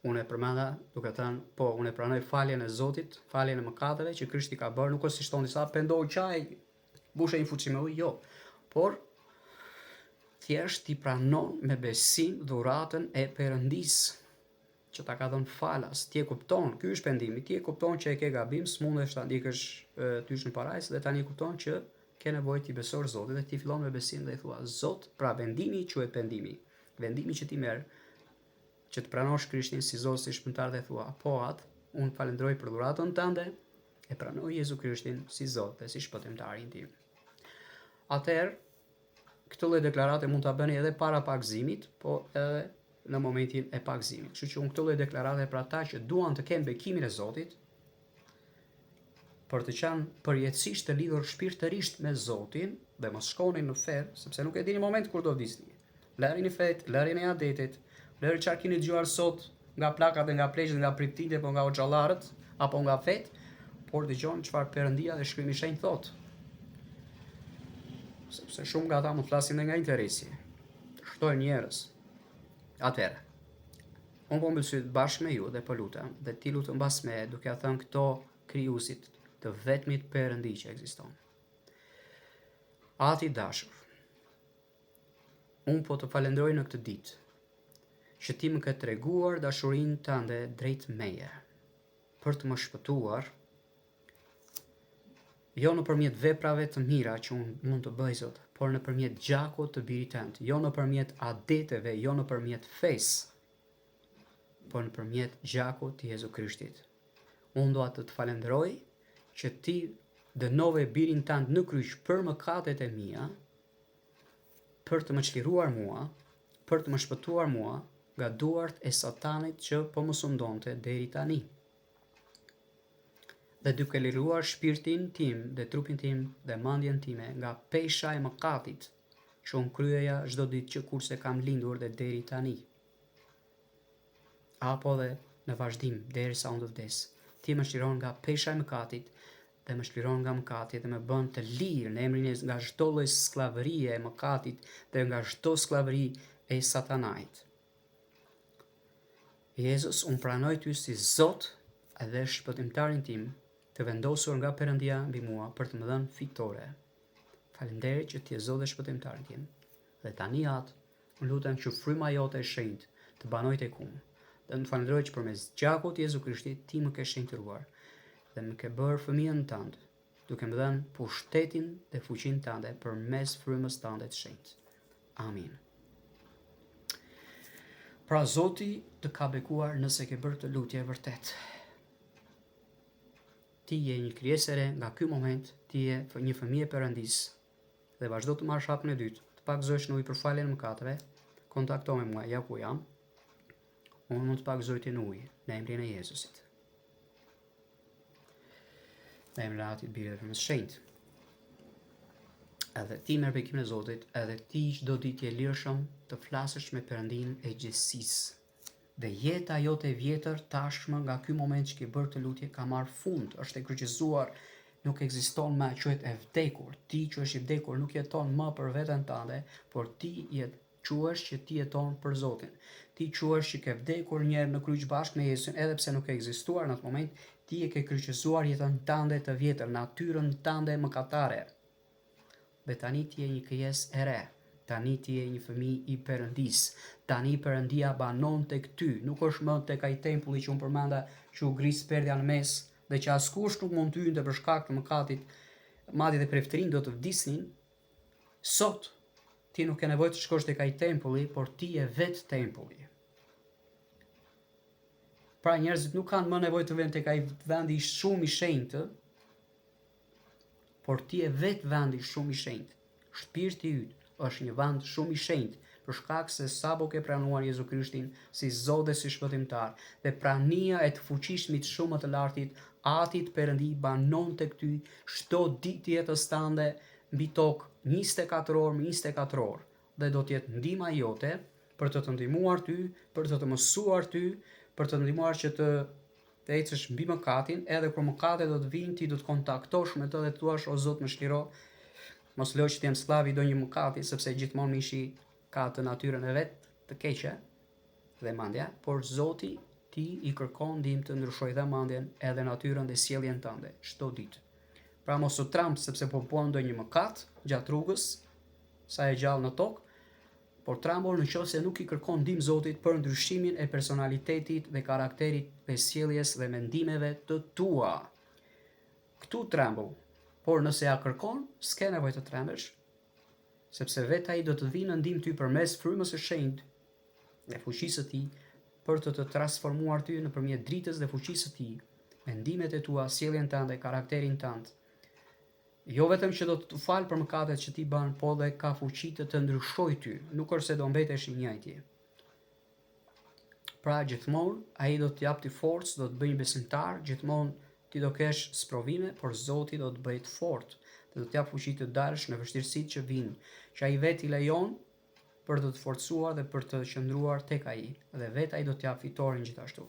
unë e përmenda, duke thënë, po, unë e pranoj faljen e Zotit, faljen e mëkateve që Krishti ka bërë, nuk është si shton disa pendohu qaj, bushe një fuqi me ujë, jo. Por thjesht ti pranon me besim dhuratën e Perëndis që ta ka dhënë falas. Ti e kupton, ky është pendimi, ti e kupton që e ke gabim, s'mundesh ta ndikësh tysh në parajs dhe tani e kupton që ke nevojë ti besosh Zotit dhe ti fillon me besim dhe i thua Zot, pra vendimi quhet pendimi. Vendimi që ti merr, që të pranosh Krishtin si Zot, si shpëtimtar dhe thua, po atë, unë falenderoj për dhuratën tënde, e pranoj Jezu Krishtin si Zot dhe si shpëtimtarin tim. Atëherë, këtë lloj deklarate mund ta bëni edhe para pagëzimit, po edhe në momentin e pagëzimit. Kështu që unë këtë lloj deklarate për ata që duan të kenë bekimin e Zotit, për të qenë përjetësisht të lidhur shpirtërisht me Zotin dhe mos shkonin në ferr, sepse nuk e dini moment kur do vdisni. Lërini fet, lërini adetit, lëri çfarë keni dëgjuar sot nga plakat dhe nga pleqët, nga priptitjet, apo nga hoxhallarët, apo nga fet, por dëgjoni çfarë Perëndia dhe Shkrimi i Shenjtë thotë. Sepse shumë nga ata mund të flasin nga interesi, të shtojnë njerëz. Atëherë, unë po mbështet bashkë me ju dhe po lutem, dhe ti lutem mbas me, duke ia thënë këto krijuesit të vetmit Perëndi që ekziston. Ati dashur, unë po të falenderoj në këtë ditë, që ti më ke treguar dashurinë tënde drejt meje, për të më shpëtuar, jo nëpërmjet veprave të mira që unë mund të bëj Zot, por nëpërmjet gjakut të birit tënd, jo nëpërmjet adeteve, jo nëpërmjet fesë, por nëpërmjet gjakut të Jezu Krishtit. Unë dua të të falenderoj që ti dënove birin tënd në kryq për mëkatet e mia, për të më çliruar mua, për të më shpëtuar mua nga duart e Satanit që po më sundonte deri tani. Dhe duke liruar shpirtin tim dhe trupin tim dhe mendjen time nga pesha e mëkatit që unë kryeja çdo ditë që kurse kam lindur dhe deri tani. Apo dhe në vazhdim derisa unë të vdes. Ti më shliron nga pesha e mëkatit dhe më shliron nga mëkati dhe më bën të lirë në emrin e nga çdo lloj skllavërie e mëkatit dhe nga çdo skllavëri e Satanait. Jezus, unë pranoj ty si Zot edhe shpëtimtarin tim, të vendosur nga Perëndia mbi mua për të më dhënë fitore. Faleminderit që ti je Zot dhe shpëtimtari tim. Dhe tani atë, unë lutem që fryma jote e shenjtë të banojë tek unë. Dhe më falenderoj që përmes gjakut të Jezu Krishtit ti më ke shenjtëruar dhe më ke bërë fëmijën tënd, duke më dhënë pushtetin dhe fuqinë tënde përmes frymës tënde të shenjtë. Amin. Pra Zoti të ka bekuar nëse ke bërë të lutje vërtet. Ti je një krijesë e re, nga ky moment ti je një fëmijë e Perëndis dhe vazhdo të marrësh hapën e dytë, të pagëzosh në ujë për faljen e mëkateve, kontakto me mua, ja ku jam. Unë mund të pagëzoj ti në ujë, në emrin e Jezusit. Në emrin e Atit, Birit dhe Frymës së Shenjtë. Edhe ti merr bekimin e Zotit, edhe ti çdo ditë je lirshëm të flasësh me Perëndin e gjithësisë. Dhe jeta jote e vjetër tashmë nga ky moment që ke bërë të lutje ka marrë fund, është e kryqëzuar, nuk ekziston më, quhet e vdekur. Ti që je i vdekur nuk jeton më për veten tënde, por ti quhesh që ti jeton për Zotin. Ti quhesh që ke vdekur një herë në kryq bashkë me Jezusin, edhe pse nuk e ekzistuar në atë moment, ti e ke kryqëzuar jetën tënde të vjetër, natyrën tënde mëkatare. Dhe tani ti je një krijesë e re. Tani ti je një fëmijë i Perëndis. Tani Perëndia banon tek ty, nuk është më tek ai tempulli që unë përmenda që u gris perdja në mes dhe që askush nuk mund të hynte për shkak të mëkatit madje dhe prej ftrin do të vdisnin, sot ti nuk ke nevojë të shkosh tek ai tempulli, por ti je vetë tempulli. Pra njerëzit nuk kanë më nevojë të vënë tek ai vendi shumë i shenjtë, por ti je vetë vendi shumë i shenjtë. Shpirti yt është një vend shumë i shenjtë, për shkak se sapo ke pranuar Jezu Krishtin si Zot dhe si shpëtimtar, dhe prania e të fuqishmit shumë të lartit, Atit Perëndi banon tek ty çdo ditë jetës tënde mbi tokë 24 orë me 24 orë, dhe do të jetë ndihma jote për të të ndihmuar ty, për të të mësuar ty, për të ndihmuar që të ecësh mbi mëkatin, edhe kur mëkatet do të vinë ti do të kontaktosh me të dhe të thuash o Zot më shliro, mos leo që të jem sklav i ndonjë mëkati, sepse gjithmonë mishi ka të natyrën e vet të keqe dhe mandja, por Zoti ti i kërkon ndihmë të ndryshoj dhe mandjen edhe natyrën dhe sjelljen tënde çdo ditë. Pra mos u tramp sepse po bën ndonjë mëkat gjatë rrugës, sa e gjallë në tokë, por trembol nëse nuk i kërkon ndihmë Zotit për ndryshimin e personalitetit dhe karakterit dhe sjelljes dhe mendimeve të tua. Këtu trembol, por nëse ja kërkon, s'ke nevojë të trembesh, sepse vetë ai do të vinë në ndihmë ty përmes frymës së shenjtë dhe fuqisë së tij për të të transformuar ty nëpërmjet dritës dhe fuqisë së tij, mendimet e tua, sjelljen tënde, karakterin tënd. Jo vetëm që do të fal për mëkatet që ti bën, po dhe ka fuqi të ndryshojë ty, nuk është se do mbetesh i njëjti. Pra gjithmonë ai do të jap ti forcë, do të bëjë besimtar, gjithmonë ti do kesh sprovime, por Zoti do të bëjë të fortë dhe do të jap fuqi të dalësh në vështirësitë që vijnë, që ai vetë i lejon për të të forcuar dhe për të qëndruar tek ai, dhe vetë ai do t'jap fitoren gjithashtu.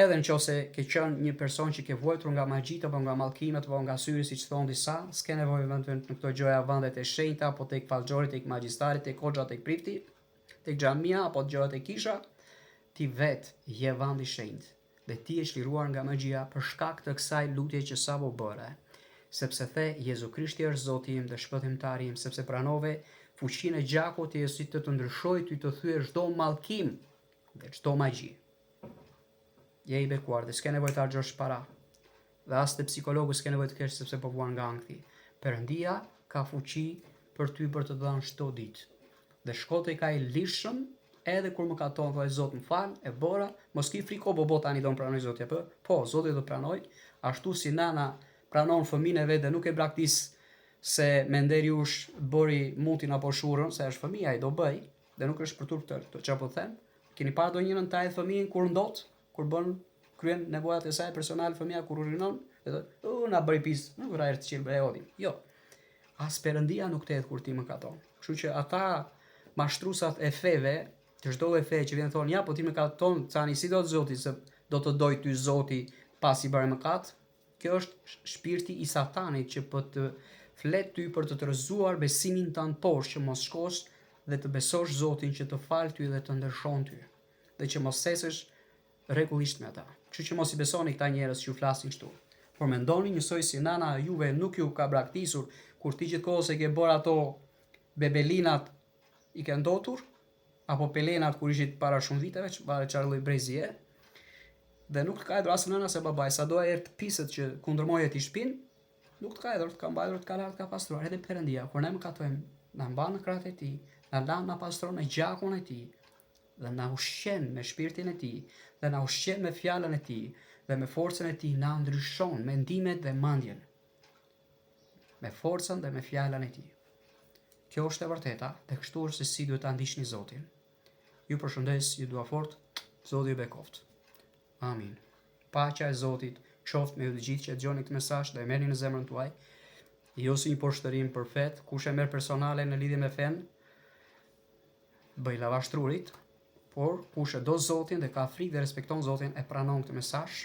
Edhe nëse ke qenë një person që ke vuajtur nga magjit apo nga mallkimet apo nga syri, siç thon disa, s'ke nevojë vetëm në këto gjëra vendet e shenjta apo tek fallxhori, tek magjistari, tek hoxha, tek prifti, tek xhamia apo gjërat e kisha, ti vetë je vend i shenjtë dhe ti je çliruar nga magjia për shkak të kësaj lutje që sapo bëre, sepse the Jezu Krishti është Zoti im dhe shpëtimtari im, sepse pranove fuqinë e gjakut e si të ndryshojë ty të thyer çdo mallkim dhe çdo magji. Je i bekuar dhe s'ke nevojë të harxhosh para. Dhe as te psikologu s'ke nevojë të kesh sepse po vuan nga ankthi. Perëndia ka fuqi për ty për të dhënë çdo ditë. Dhe shko tek ai lishëm edhe kur mëkaton, thoj Zot më fal, e bora, mos ki frikë bo tani do të pranoj Zoti apo? Po, Zoti do të pranoj, ashtu si nana pranon fëmijën e vet dhe nuk e braktis se me nderiush bëri mutin apo shurrën, se është fëmia ai do bëj, dhe nuk është për turp të çapo them. Keni parë ndonjërin taj fëmijën kur ndot, kur bën kryen nevojat e saj personale fëmia kur urinon, edhe na bëri pis, nuk ra ert çil e odin. Jo. As Perëndia nuk tehet kur ti mëkaton. Kështu që ata mashtrusat e feve, të çdo lloj fe që vjen thonë ja, po ti mëkaton, tani si do të Zoti se do të doj ty Zoti pasi bëre mëkat. Kjo është shpirti i Satanit që po të flet ty për të rrëzuar besimin tënd poshtë, që mos shkosh dhe të besosh Zotin që të falë ty dhe të ndërshon ty, dhe që mos sesësh rregullisht me ata. Kështu që mos i besoni këta njerëz që ju flasin kështu. Por mendoni njësoj si nana juve nuk ju ka braktisur kur ti gjithkohë se ke bërë ato bebelinat i ke ndotur, apo pelenat kur ishit para shumë viteve, që bare qarë lloj brezie, dhe nuk të ka edhur asë nëna se babaj, sa do e të piset që kundërmoje ti shpin, nuk të ka edhur, të ka mbajdur, të ka lartë, të ka pastruar, edhe Perëndia, kur ne më katojmë, na mban në krahët e tij, na lan na pastron në gjakun e tij, dhe na ushqen me shpirtin e tij, dhe na ushqen me fjalën e tij, dhe me forcën e tij na ndryshon mendimet dhe mendjen. Me forcën dhe me fjalën e tij. Kjo është e vërteta, dhe kështu është se si duhet ta ndiqni Zotin. Ju përshëndes, ju dua fort, Zoti ju bekoft. Amin. Paqja e Zotit qoftë me ju të gjithë që dëgjoni këtë mesazh dhe e merrni në zemrën tuaj. Jo si një poshtërim për fet, kush e merr personale në lidhje me fen, bëj lavashtrurit, por kush e do Zotin dhe ka frikë dhe respekton Zotin e pranon këtë mesazh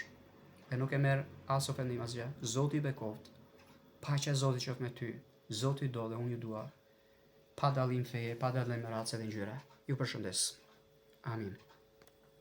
dhe nuk e merr as ofendim asgjë. Zoti i bekoft. Paqja e Zotit qoftë me ty. Zoti do dhe unë ju dua. Pa dallim feje, pa dallim race dhe ngjyre. Ju përshëndes. Amin.